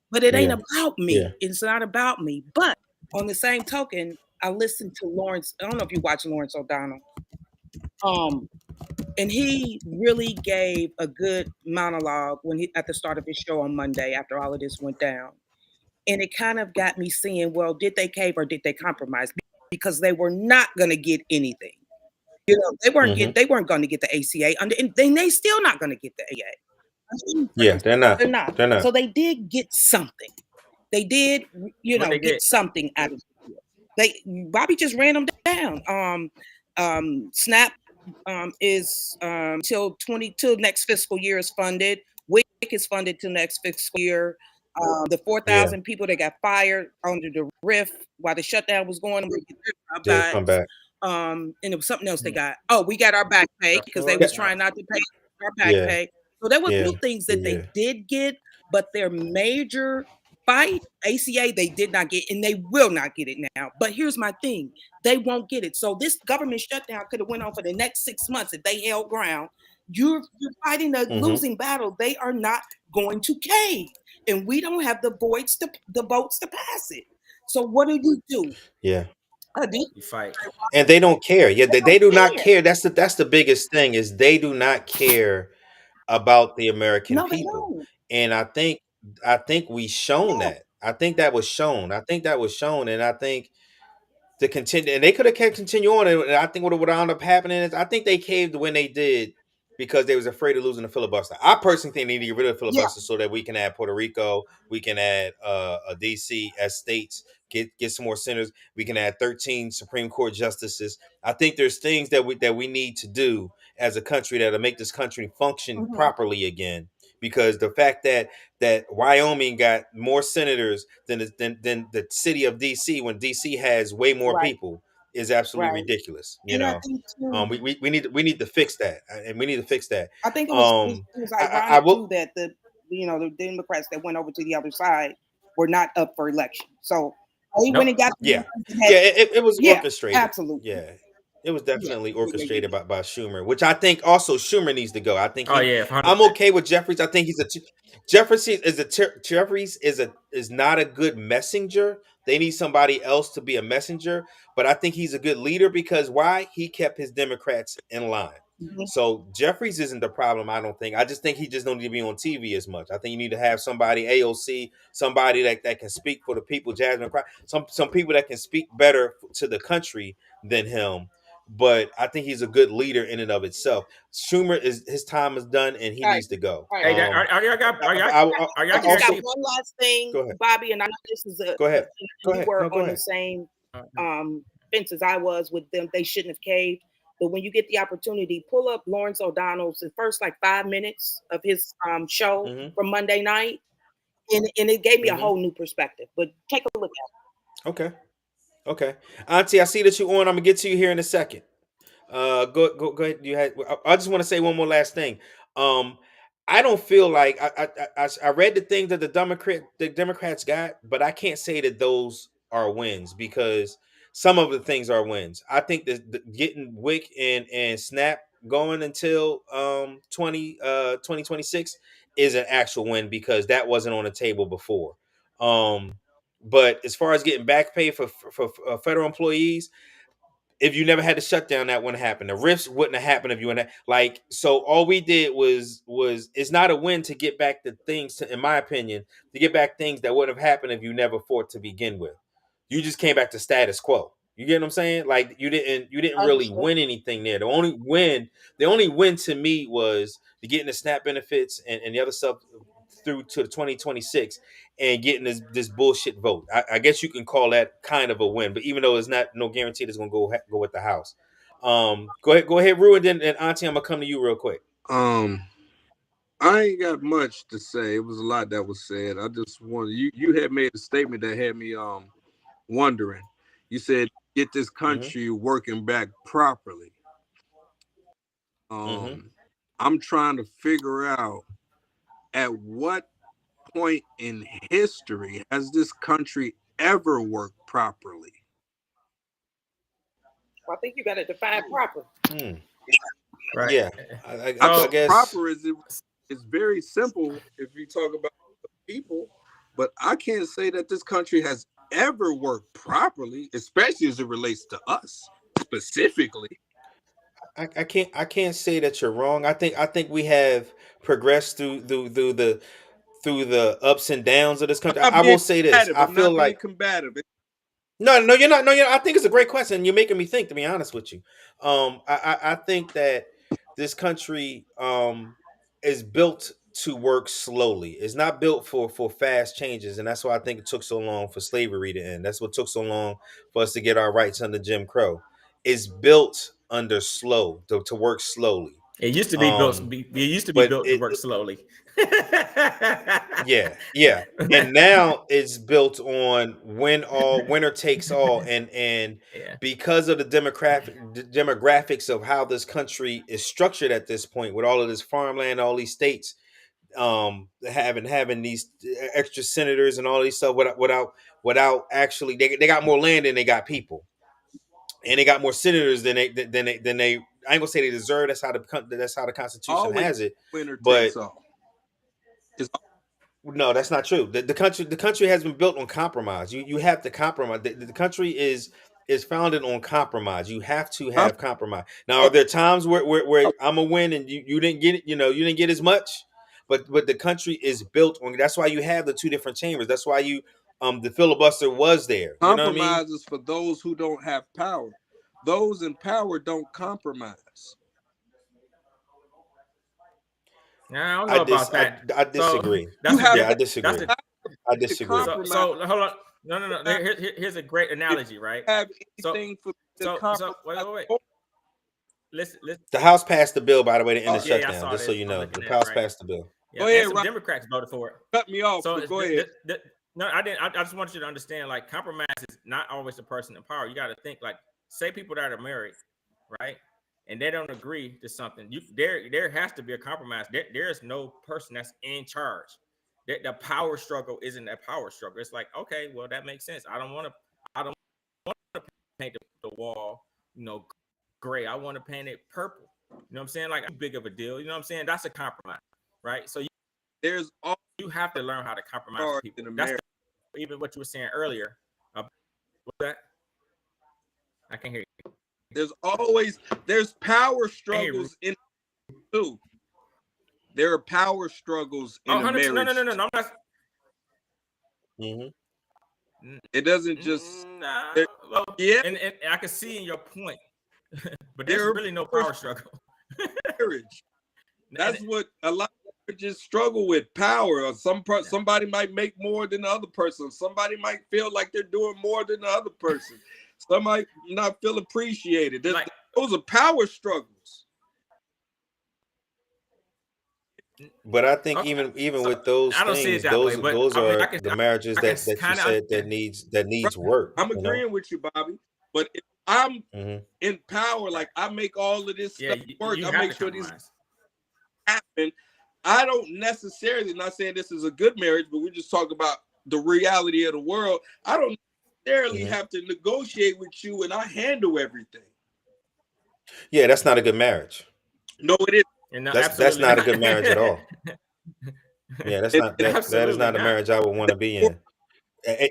But it ain't about me. It's not about me. But on the same token, I listened to Lawrence. I don't know if you watch Lawrence O'Donnell. And he really gave a good monologue at the start of his show on Monday after all of this went down. And it kind of got me saying, well, did they cave or did they compromise? Because they were not going to get anything. They weren't going to get the ACA, and they still not going to get the AA. Yeah, they're not. They're not. They're not. So they did get something. They did, get something out of it. Bobby just ran them down. SNAP is till next fiscal year is funded. WIC is funded till next fiscal year. The 4,000 people that got fired under the RIF while the shutdown was going on, they'll come back. And it was something else they got. Oh, we got our back pay because they was trying not to pay our back pay. So there were two things that they did get, but their major fight, ACA, they did not get, and they will not get it now. But here's my thing. They won't get it. So this government shutdown could have went on for the next 6 months if they held ground. You're fighting a losing battle. They are not going to cave. And we don't have the votes to pass it. So what do you do? Yeah. You fight. And they don't care. Yeah, they do not care. That's the biggest thing is they do not care about the American people. And I think we shown that. I think that was shown. And I think to continue, and they could have kept continue on. And I think what would end up happening is I think they caved when they did because they was afraid of losing the filibuster. I personally think they need to get rid of the filibuster so that we can add Puerto Rico, we can add a DC as states, get some more senators. We can add 13 Supreme Court justices. I think there's things that we need to do as a country that'll make this country function properly again. Because the fact that Wyoming got more senators than the city of DC when DC has way more people is absolutely ridiculous. We need to fix that, and we need to fix that. I think it was ironic too that the Democrats that went over to the other side were not up for election. So they went and got it was orchestrated. Absolutely, yeah. It was definitely orchestrated by Schumer, which I think also Schumer needs to go. I think I'm okay with Jeffries. I think Jeffries is not a good messenger. They need somebody else to be a messenger, but I think he's a good leader because why? He kept his Democrats in line. So Jeffries isn't the problem, I don't think. I just think he just don't need to be on TV as much. I think you need to have somebody, AOC, somebody that can speak for the people, Jasmine, some people that can speak better to the country than him. But I think he's a good leader in and of itself. Schumer his time is done and he needs to go. I just got one last thing, Bobby, and I know this is go ahead. You were on the same fence as I was with them. They shouldn't have caved. But when you get the opportunity, pull up Lawrence O'Donnell's the first 5 minutes of his show from Monday night, and it gave me a whole new perspective. But take a look at it. Okay, Auntie, I see that you're on. I'm gonna get to you here in a second. Go ahead. I just want to say one more last thing. I don't feel like I read the things that the Democrats got, but I can't say that those are wins because some of the things are wins. I think that getting WIC and SNAP going until 2026 is an actual win because that wasn't on the table before. But as far as getting back pay for federal employees, if you never had to shut down, that wouldn't happen. The rifts wouldn't have happened if you wouldn't so all we did was it's not a win to get back the things in my opinion, to get back things that would have happened if you never fought to begin with. You just came back to status quo. You get what I'm saying? Like you didn't really win anything there. The only win to me was the getting the SNAP benefits and the other stuff through to 2026 and getting this bullshit vote. I guess you can call that kind of a win, but even though it's not no guarantee it's gonna go with the House. Go ahead, Rue, and then Auntie, I'm gonna come to you real quick. I ain't got much to say. It was a lot that was said. I just wanted you had made a statement that had me wondering. You said get this country working back properly. I'm trying to figure out at what point in history has this country ever worked properly? I think you got to define proper. Right. Yeah, I guess proper is it's very simple if you talk about people, but I can't say that this country has ever worked properly, especially as it relates to us specifically. I can't say that you're wrong. I think we have progressed through the ups and downs of this country. I will say this. I feel like combative. No, you're not. No, you're not. I think it's a great question. You're making me think, to be honest with you. I think that this country is built to work slowly. It's not built for fast changes, and that's why I think it took so long for slavery to end. That's what took so long for us to get our rights under Jim Crow. It's built under slow to work slowly. It used to be built. It used to be built to work slowly. Yeah. And now it's built on winner takes all, and because of the demographics of how this country is structured at this point, with all of this farmland, all these states having these extra senators and all these stuff without actually they got more land than they got people, and they got more senators than they I ain't gonna say they deserve. That's how the Constitution has it. But no, that's not true. The country has been built on compromise. You have to compromise. The country is founded on compromise. You have to have compromise. Now, are there times where I'm gonna win and you didn't get it? You didn't get as much, but the country is built on. That's why you have the two different chambers. That's why the filibuster was there. You know what I mean? Compromises for those who don't have power. Those in power don't compromise. I don't know about that. I disagree. So I disagree. I disagree. So hold on. No. Here's a great analogy, right? Wait. Listen. The House passed the bill, by the way, to end the shutdown. Just so you know, the House passed the bill. Yeah, go ahead. Some Democrats voted for it. Cut me off. So go ahead. No, I didn't. I just want you to understand, like, compromise is not always the person in power. You got to think, like, say people that are married, right, and they don't agree to something. There has to be a compromise. There is no person that's in charge. The power struggle isn't a power struggle. It's like, okay, well, that makes sense. I don't want to paint the wall, gray. I want to paint it purple. You know what I'm saying? Like, a big of a deal. You know what I'm saying? That's a compromise, right? So you have to learn how to compromise with people. That's even what you were saying earlier. What's that? I can't hear you. There's power struggles in too. There are power struggles in a marriage. No. I'm not. It doesn't just. And I can see in your point, but there's really no power struggle. Marriage. That's what a lot of marriages struggle with: power. Or somebody might make more than the other person. Somebody might feel like they're doing more than the other person. Some might not feel appreciated. Those are power struggles. But I think even with those things, those are the marriages that you said that needs work. I'm agreeing with you, Bobby. But if I'm in power, like, I make all of this stuff work, I make sure these happen. I don't necessarily, not saying this is a good marriage, but we just talk about the reality of the world. I don't necessarily have to negotiate with you, and I handle everything. Yeah, that's not a good marriage. No, it isn't. That's not a good marriage at all. Yeah, that is not a marriage I would want to be in.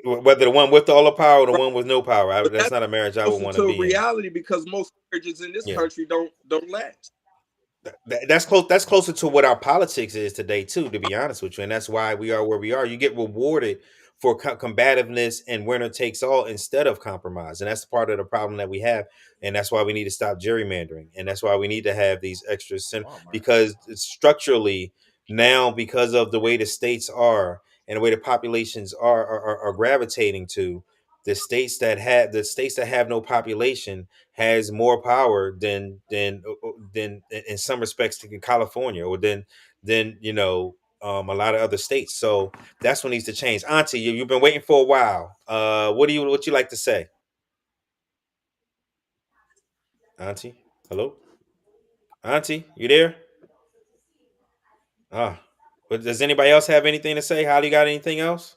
Whether the one with all the power or the one with no power, that's not a marriage I would want to be in. Reality, because most marriages in this country don't last. That's close. That's closer to what our politics is today, too. To be honest with you, and that's why we are where we are. You get rewarded for combativeness and winner takes all instead of compromise, and that's part of the problem that we have. And that's why we need to stop gerrymandering, and that's why we need to have these extra because structurally now, because of the way the states are and the way the populations are gravitating to, the states that have no population has more power than in some respects in California, or than a lot of other states. So that's what needs to change. Auntie, you've been waiting for a while. What you like to say? Auntie, hello? Auntie, you there? But does anybody else have anything to say? Holly got anything else?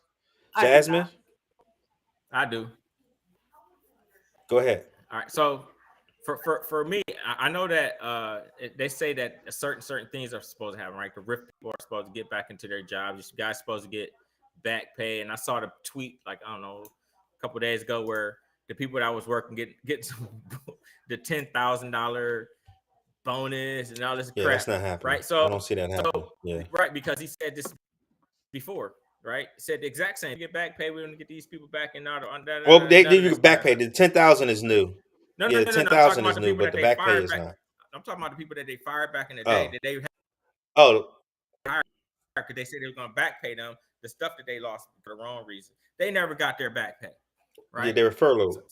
Jasmine? I do. Go ahead. All right. So for me, I know that they say that certain things are supposed to happen, right? The RIF people are supposed to get back into their jobs. You guys are supposed to get back pay. And I saw the tweet, like, I don't know, a couple of days ago where the people that was working get the $10,000 bonus and all this crap. That's not happening. Right. So I don't see that happening. Right, because he said this before, right? He said the exact same. Get back pay. We're gonna get these people back in order. Well, they get back pay. The 10,000 is new. No, the 10,000 is new, but the back pay is not. I'm talking about the people that they fired back in the day. That they hired because they said they were gonna back pay them the stuff that they lost for the wrong reason. They never got their back pay. Right? Yeah, they were furloughed.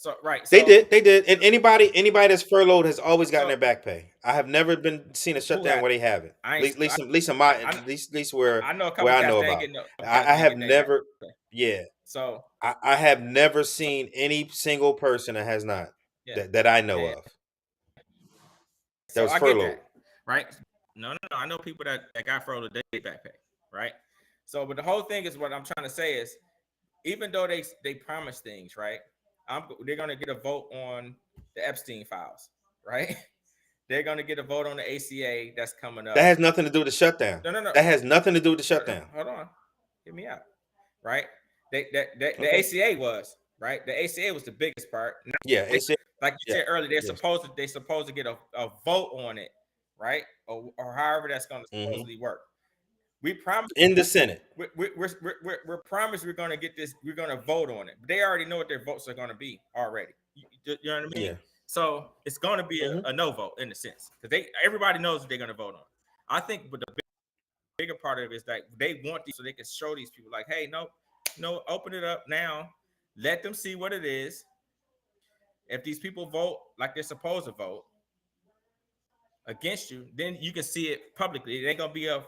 They did. And anybody that's furloughed has always gotten their back pay. I have never seen a shutdown where they haven't. At least where I know where I know about. I have never. Yeah. So I have never seen any single person that has not that I know of. That was furloughed. Right? No. I know people that got furloughed, they get back pay. Right? So, but the whole thing is what I'm trying to say is, even though they promise things, right? They're gonna get a vote on the Epstein files, right? They're gonna get a vote on the ACA that's coming up. That has nothing to do with the shutdown. No. That has nothing to do with the shutdown. Hold on, hear me out, right? The ACA was right. The ACA was the biggest part. ACA, like you said earlier, they're supposed to get a vote on it, right? Or however that's gonna supposedly work. We promised in the Senate. We're promised we're going to get this. We're going to vote on it. But they already know what their votes are going to be already. You know what I mean? Yeah. So it's going to be a no vote in a sense because everybody knows what they're going to vote on. I think, but the bigger part of it is that they want these so they can show these people like, hey, no, open it up now. Let them see what it is. If these people vote like they're supposed to vote against you, then you can see it publicly. It ain't gonna be it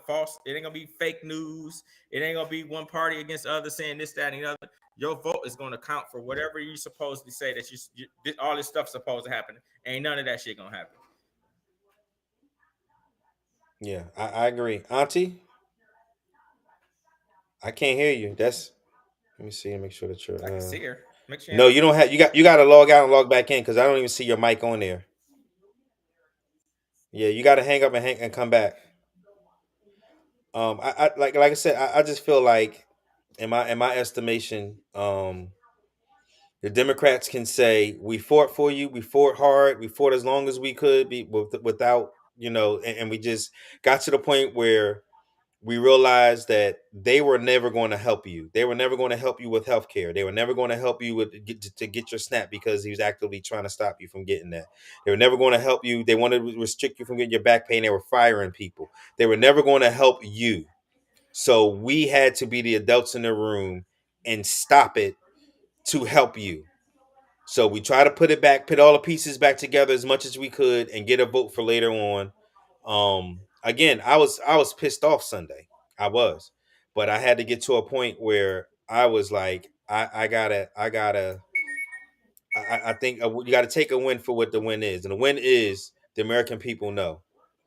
ain't gonna be fake news. It ain't gonna be one party against the other saying this, that, and the other. Your vote is gonna count for whatever you supposedly say that you all this stuff's supposed to happen. Ain't none of that shit gonna happen. Yeah, I agree. Auntie, I can't hear you. Let me see and make sure that you're I can see her. Make sure no, you don't have you got to log out and log back in because I don't even see your mic on there. Yeah, you got to hang up and come back. I like I said, I just feel like in my estimation, the Democrats can say we fought for you, we fought hard, we fought as long as we could be without and we just got to the point where we realized that they were never going to help you. They were never going to help you with healthcare. They were never going to help you to get your SNAP because he was actively trying to stop you from getting that. They were never going to help you. They wanted to restrict you from getting your back pay, and they were firing people. They were never going to help you. So we had to be the adults in the room and stop it to help you. So we try to put all the pieces back together as much as we could and get a vote for later on. Again, I was pissed off Sunday. I was, but I had to get to a point where I was like, I think you got to take a win for what the win is, and the win is the American people know.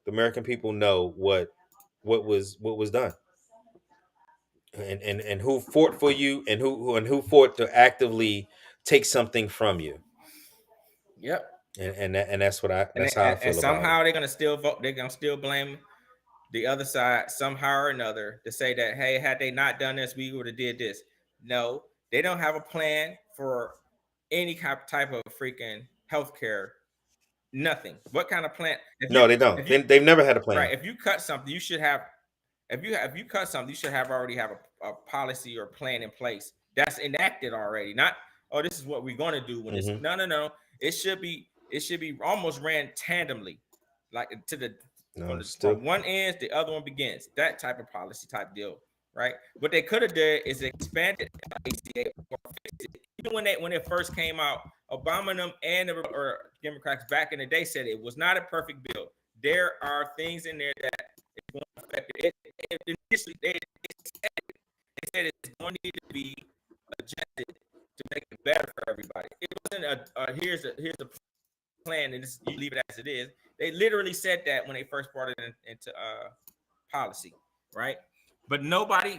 The American people know what was done, and who fought for you, and who fought to actively take something from you. Yep. And that's how I feel about it. And somehow they're gonna still vote. They're gonna still blame the other side somehow or another to say that, hey, had they not done this, we would have did this. No, they don't have a plan for any type of freaking healthcare. Nothing. What kind of plan? They don't. They've never had a plan. Right. If you cut something, you should have. If you cut something, you should already have a policy or plan in place that's enacted already. Not, oh, this is what we're going to do when it's no. It should be almost ran tandemly, like to the from one end, the other one begins. That type of policy type deal, right? What they could have done is expanded ACA or fixed it. Even when it first came out, Obama and them and the Democrats back in the day said it was not a perfect bill. There are things in there that is going to affect it. Initially, they said it's going to need to be adjusted to make it better for everybody. It wasn't here's a plan and you leave it as it is. They literally said that when they first brought it into policy, right? But nobody,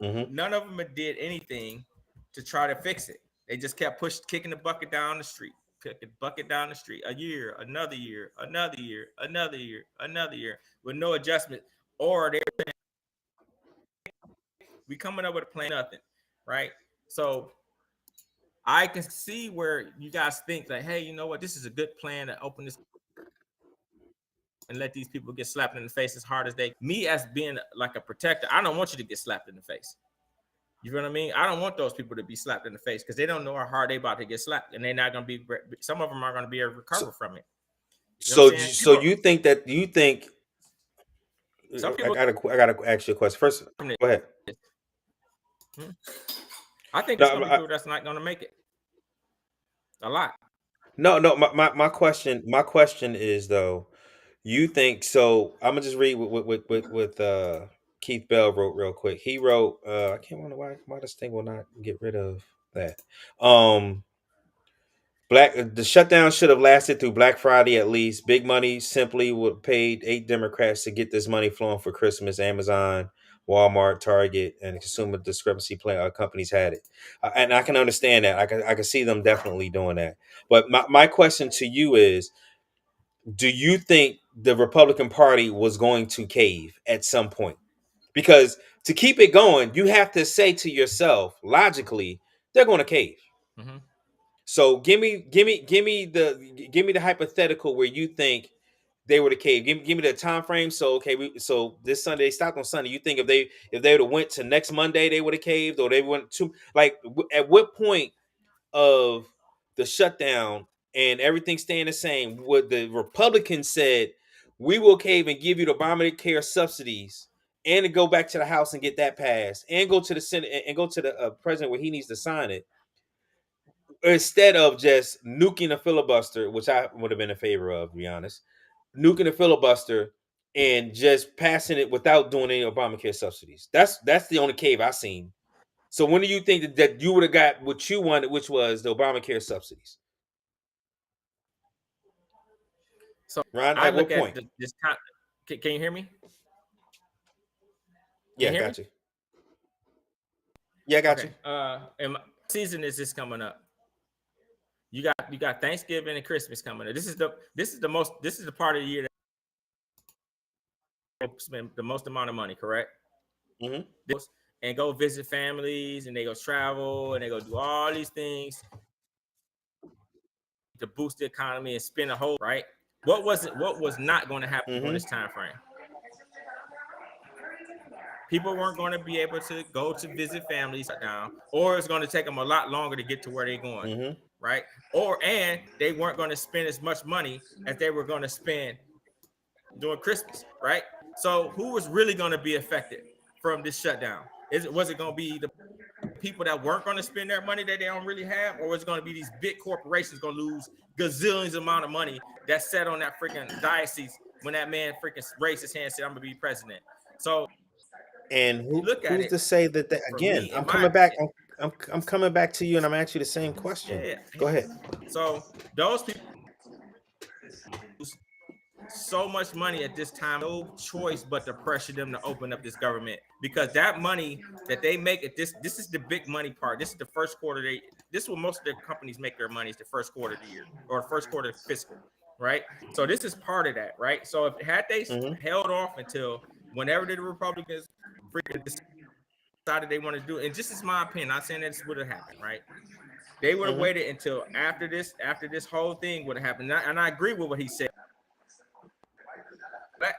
none of them did anything to try to fix it. They just kept kicking the bucket down the street, kicking the bucket down the street. A year, another year, another year, another year, another year, with no adjustment. Or they're saying, we coming up with a plan, nothing, right? So I can see where you guys think that, hey, you know what, this is a good plan to open this and let these people get slapped in the face as hard as they. Me as being like a protector, I don't want you to get slapped in the face. You know what I mean? I don't want those people to be slapped in the face because they don't know how hard they about to get slapped, and they're not going to be. Some of them are going to be able to recover from it. You know so you think that some people, I gotta ask you a question first. Go ahead. I think there's going to be people that's not going to make it. A lot. No. My question is though. You think so? I'm gonna just read with Keith Bell wrote real quick. He wrote, I can't wonder why this thing will not get rid of that. The shutdown should have lasted through Black Friday at least. Big money simply would paid 8 Democrats to get this money flowing for Christmas. Amazon, Walmart, Target, and consumer discrepancy companies had it, and I can understand that. I can see them definitely doing that. But my question to you is, do you think the Republican Party was going to cave at some point? Because to keep it going, you have to say to yourself, logically, they're going to cave. Mm-hmm. So give me the hypothetical where you think they were to cave. Give me the time frame. So so this Sunday, they stopped on Sunday. You think if they would have went to next Monday, they would have caved, or they went to at what point of the shutdown and everything staying the same, what the Republicans said, we will cave and give you the Obamacare subsidies and to go back to the House and get that passed and go to the Senate and go to the president where he needs to sign it, instead of just nuking a filibuster, which I would have been in favor of, to be honest, nuking a filibuster and just passing it without doing any Obamacare subsidies. That's the only cave I've seen. So when do you think that you would have got what you wanted, which was the Obamacare subsidies? So Ron, I at look what point? at this time. Can you hear me? Yeah, I got you. Yeah, I got you. And my season is just coming up. You got Thanksgiving and Christmas coming up. This is the part of the year that spend the most amount of money, correct? Mm-hmm. And go visit families, and they go travel, and they go do all these things to boost the economy and spend a whole, right? What was not going to happen during this time frame? People weren't going to be able to go to visit families down, or it's going to take them a lot longer to get to where they're going, right? And they weren't going to spend as much money as they were going to spend during Christmas, right? So who was really going to be affected from this shutdown? Was it going to be the people that weren't going to spend their money that they don't really have, or was it going to be these big corporations going to lose gazillions amount of money that sat on that freaking diocese when that man freaking raised his hand and said, I'm going to be president? So, and who's to say that again? I'm coming back. I'm coming back to you, and I'm asking you the same question. Yeah. Go ahead. So those people lose so much money at this time, no choice but to pressure them to open up this government, because that money that they make at this is the big money part. This is the first quarter. This is where most of their companies make their money, is the first quarter of the year or the first quarter of fiscal, right? So this is part of that, right? So if had they held off until whenever the Republicans freaking decided they want to do it, and just is my opinion, not saying that this would have happened, right? They would have waited until after this whole thing would have happened. And I agree with what he said.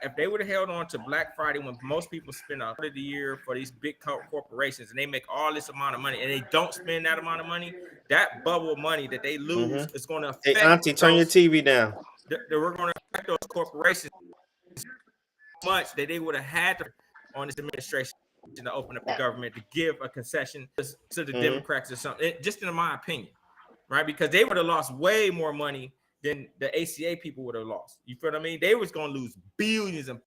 If they would have held on to Black Friday, when most people spend a part of the year for these big corporations and they make all this amount of money and they don't spend that amount of money, that bubble of money that they lose is going to affect. Hey, Auntie, turn your TV down. We're going to affect those corporations so much that they would have had to, on this administration, to open up the government, to give a concession to the Democrats or something. Just in my opinion, right? Because they would have lost way more money than the ACA people would have lost. You feel what I mean? They was going to lose billions of.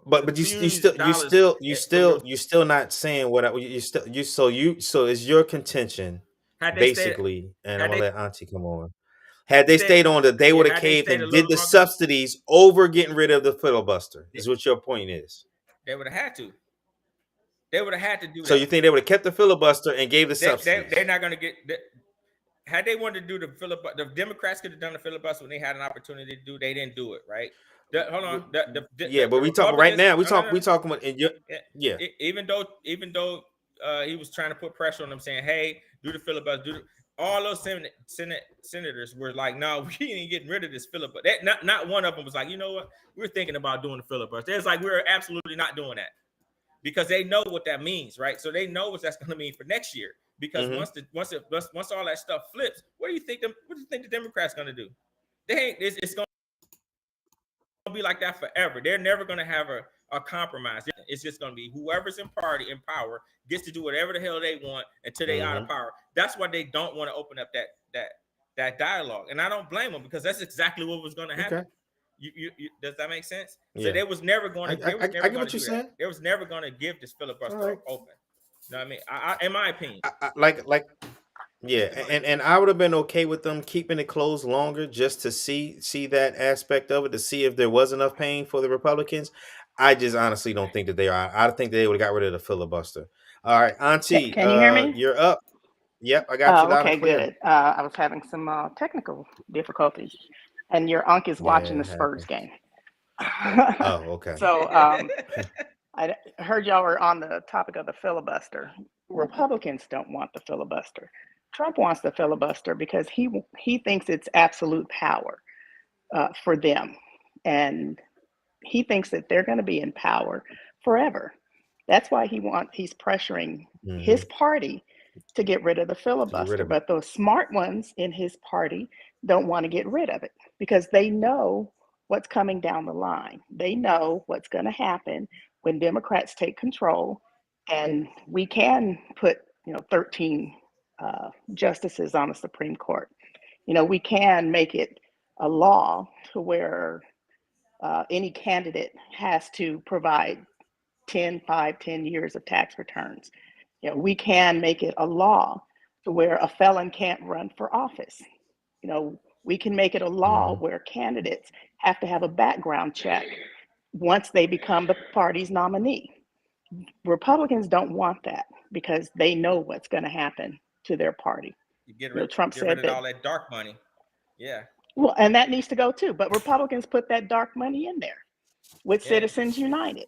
But you still not saying what so is your contention basically, and I'm gonna let Auntie come on. Had they stayed on they would have caved and did the subsidies over getting rid of the filibuster, is what your point is. They would have had to. They would have had to do that. So you think they would have kept the filibuster and gave the subsidies? They're not going to get. Had they wanted to do the filibuster, the Democrats could have done the filibuster when they had an opportunity to do. They didn't do it, right? Hold on. But we talking right now. We talking about. Even though he was trying to put pressure on them, saying, "Hey, do the filibuster." All those senators were like, "No, we ain't getting rid of this filibuster." Not one of them was like, "You know what? We're thinking about doing the filibuster." It's like we're absolutely not doing that because they know what that means, right? So they know what that's going to mean for next year. Because once all that stuff flips, what do you think the Democrats going to do? It's going to be like that forever. They're never going to have a compromise. It's just going to be whoever's in power gets to do whatever the hell they want until they out of power. That's why they don't want to open up that dialogue. And I don't blame them because that's exactly what was going to happen. Okay. You does that make sense? Yeah. So they was never going to. I get what you're saying. They was never going to give this filibuster open. You know what I mean? In my opinion, and I would have been okay with them keeping it closed longer just to see that aspect of it, to see if there was enough pain for the Republicans. I just honestly don't think that they are. I think they would have got rid of the filibuster. All right, Auntie, can you hear me? You're up. Yep, I got you loud and clear. Good. I was having some technical difficulties, and your uncle is watching the Spurs game. Oh, okay. So I heard y'all were on the topic of the filibuster. Republicans don't want the filibuster. Trump wants the filibuster because he thinks it's absolute power for them. And he thinks that they're going to be in power forever. That's why he's pressuring his party to get rid of the filibuster. But those smart ones in his party don't want to get rid of it because they know what's coming down the line. They know what's going to happen when Democrats take control, and we can put 13 justices on the Supreme Court. We can make it a law to where any candidate has to provide 10 years of tax returns. We can make it a law to where a felon can't run for office. We can make it a law where candidates have to have a background check once they become the party's nominee. Republicans don't want that because they know what's going to happen to their party. Trump said that all that dark money. Yeah. Well, and that needs to go too. But Republicans put that dark money in there with Citizens United.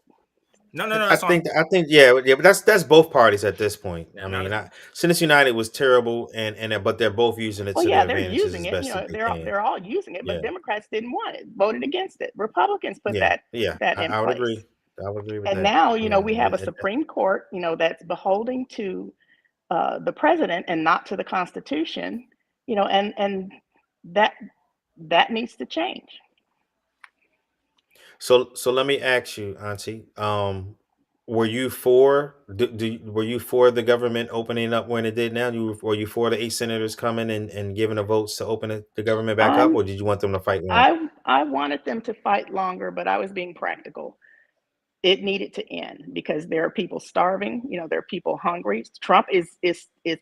No. I think, but that's both parties at this point. I mean, Citizens United was terrible, but they're both using it to their advantage. They're using it. They're all using it, but Democrats didn't want it, voted against it. Republicans put that in I would place. agree. I would agree with that. And now, we have a Supreme Court, that's beholding to the president and not to the Constitution, and that needs to change. So let me ask you, Auntie, were you for the government opening up when it did now? Were you for the 8 senators coming and giving the votes to open the government back up, or did you want them to fight longer? I wanted them to fight longer, but I was being practical. It needed to end because there are people starving. There are people hungry. Trump is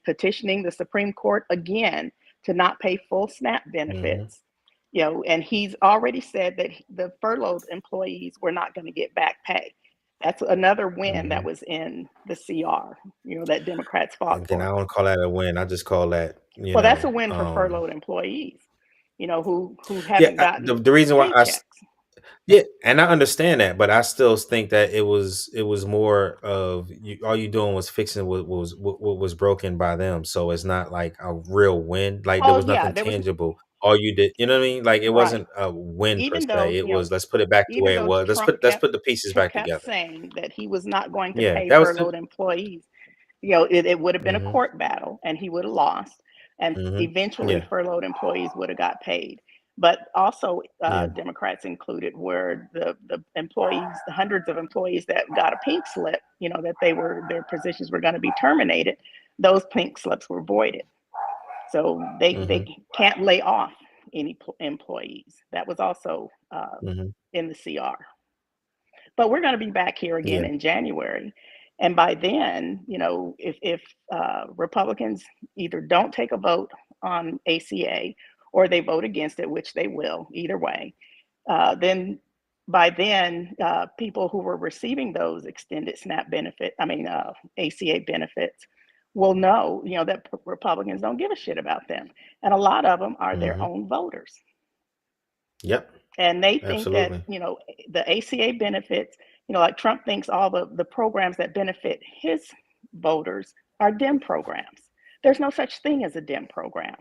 petitioning the Supreme Court again to not pay full SNAP benefits. And he's already said that the furloughed employees were not going to get back pay. That's another win that was in the CR, that Democrats fought for. I don't call that a win. I just call that, that's a win for furloughed employees, who haven't gotten the reason why and I understand that, but I still think that it was more of all you doing was fixing what was broken by them. So it's not like a real win. Like there was nothing tangible. All you did, you know what I mean? Like it wasn't a win per se. It was let's put it back the way it was. Let's put the pieces back together. Saying that he was not going to pay furloughed employees. It would have been a court battle, and he would have lost, and eventually furloughed employees would have got paid. But also Democrats included were the employees, the hundreds of employees that got a pink slip, that their positions were going to be terminated. Those pink slips were voided. So they can't lay off any employees. That was also in the CR. But we're going to be back here again in January. And by then, if Republicans either don't take a vote on ACA or they vote against it, which they will, either way, then by then, people who were receiving those extended SNAP benefit, ACA benefits, will know, that Republicans don't give a shit about them. And a lot of them are their own voters. Yep. And they think Absolutely. that, the ACA benefits, like Trump thinks all the programs that benefit his voters are Dem programs. There's no such thing as a Dem program.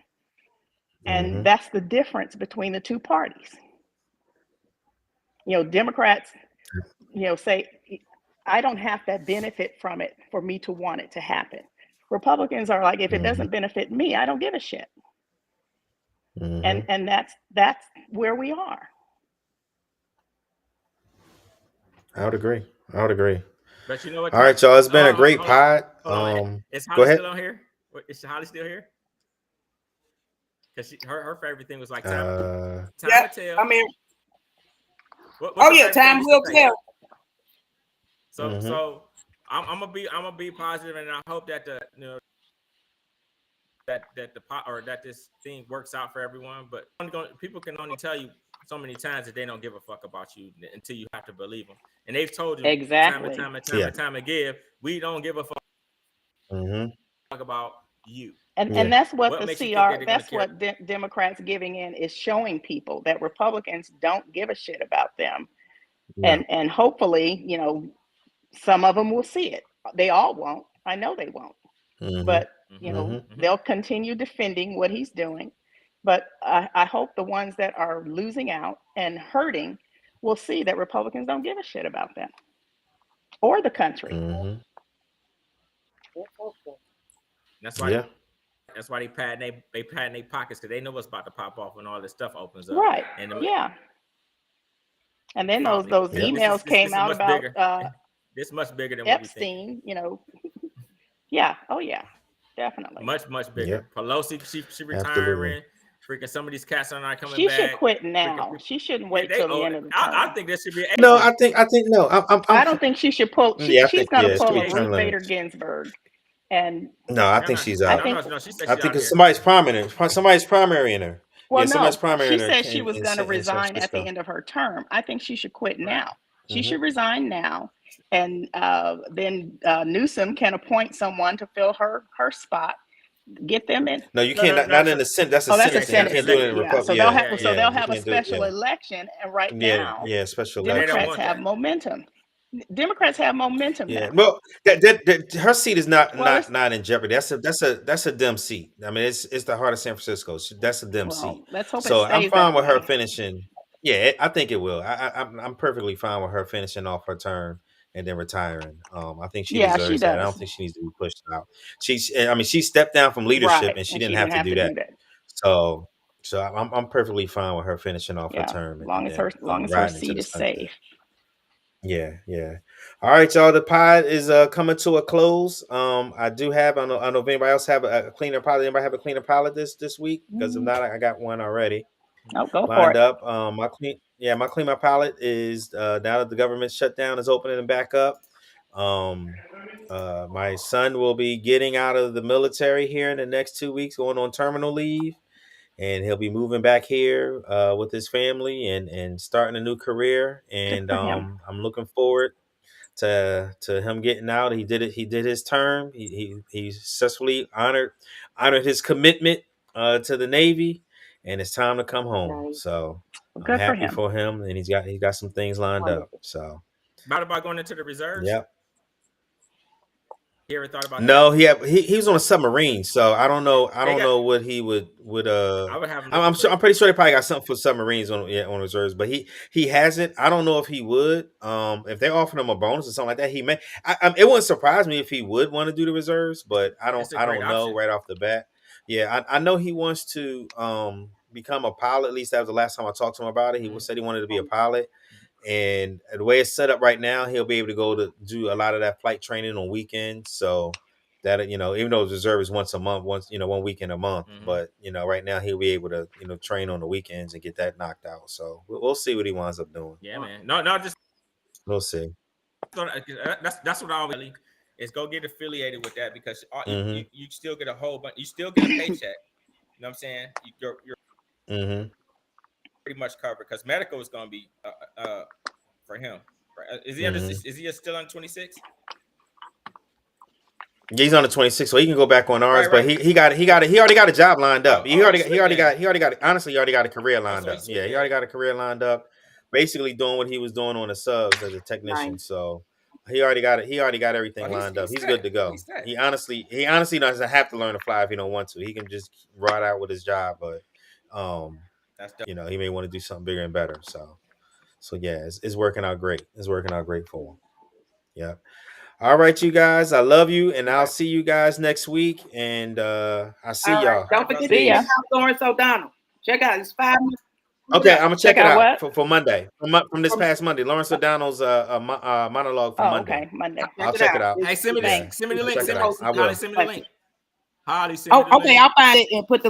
And that's the difference between the two parties. Democrats, say, I don't have to benefit from it for me to want it to happen. Republicans are like, if it doesn't benefit me, I don't give a shit. And that's where we are. I would agree. But you know what? All right, y'all. It's been a great pod. Is Go Holly ahead. still on here? Is Holly still here? Because her favorite thing was like time yeah, to tell. I'm here. What's Oh your yeah, favorite time thing will to say? tell. So I'm gonna be positive, and I hope that that this thing works out for everyone. But people can only tell you so many times that they don't give a fuck about you until you have to believe them. And they've told you exactly time and time again, we don't give a fuck about you. And that's what the makes you CR, think that's what Democrats giving in is showing people, that Republicans don't give a shit about them. And hopefully, some of them will see it. They all won't. I know they won't. But, they'll continue defending what he's doing. But I hope the ones that are losing out and hurting will see that Republicans don't give a shit about them or the country. That's why. That's why they pad their pockets, because they know what's about to pop off when all this stuff opens up. Right. And And then those emails came out about this much bigger than Epstein. Yeah. Oh yeah. Definitely. Much bigger. Pelosi, she retiring. Absolutely. Freaking some of these cats are not coming She back. should quit now. She shouldn't wait till the end of the term. I think there should be. No, I think no. I don't think she should pull. She's going to pull a term Ruth Bader limits. Ginsburg. And no, I think she's out. She said I think it's somebody's prominent. Somebody's primary in her. Well, no, she said she was going to resign at the end of her term. I think she should quit now. She should resign now, and then Newsom can appoint someone to fill her spot. Get them in. No, you can't. Not in the Senate. That's a Senate. Senate. You can't do it in Republic. So they'll have a special election, and right now, special Democrats have momentum. Democrats have momentum now. Well, that her seat is not in jeopardy. That's a Dem seat. I mean, it's the heart of San Francisco. That's a Dem seat. Let's hope so it stays I'm fine with that her way. finishing. Yeah, I think it will. I'm perfectly fine with her finishing off her term and then retiring. I think she deserves that. I don't think she needs to be pushed out. She stepped down from leadership and she didn't have to do that. So I'm perfectly fine with her finishing off her term. As long as her seat is safe. Yeah. All right, y'all. The pod is coming to a close. I do have. I don't know if anybody else have a cleaner pilot. Anybody have a cleaner pilot this week? Because if not, I got one already. Oh, go lined for it. up. My cleaner pilot is now that the government shutdown is opening and back up. My son will be getting out of the military here in the next 2 weeks, going on terminal leave. And he'll be moving back here with his family and starting a new career. And I'm looking forward to him getting out. He did it. He did his term. He successfully honored his commitment to the Navy, and it's time to come home. Nice. So I'm happy for him, and he's got some things lined up. So about going into the reserves. Yep. You ever thought about no, that? he was on a submarine, so I don't know. I don't know what he would. I would have. I'm pretty sure they probably got something for submarines on reserves, but he hasn't. I don't know if he would. If they offered him a bonus or something like that, he may. It wouldn't surprise me if he would want to do the reserves, but I don't know right off the bat. Yeah, I know he wants to become a pilot. At least that was the last time I talked to him about it. He said he wanted to be a pilot. And the way it's set up right now, he'll be able to go to do a lot of that flight training on weekends. So that, even though the reserve is once a month, 1 weekend a month, but right now he'll be able to, train on the weekends and get that knocked out. So we'll see what he winds up doing. Yeah, man. No, just we'll see. That's what I always is go get affiliated with that, because you still get a whole bunch. You still get a paycheck. You know what I'm saying? You're pretty much covered, because medical is going to be for him. Right? Is he under? Is he still on 26? He's on the 26, so he can go back on ours. Right. But he already got a job lined up. He already got honestly, he already got a career lined up. Yeah, he already got a career lined up. Basically doing what he was doing on the subs as a technician. Nice. So he already got everything lined up. He's good to go. He honestly doesn't have to learn to fly if he don't want to. He can just ride out with his job, but he may want to do something bigger and better. So yeah, it's working out great. It's working out great for him. Yeah. All right, you guys. I love you, and I'll see you guys next week. And I'll see y'all. Don't forget to check out Lawrence O'Donnell. Check out his 5 minutes. Okay, I'm gonna check it out for Monday. From this past Monday, Lawrence O'Donnell's monologue for Monday. Okay, Monday. I'll check it out. Hey, send me the link. Send me the link. I will. Send me the link. Holly, send me the link. Okay, I'll find it and put the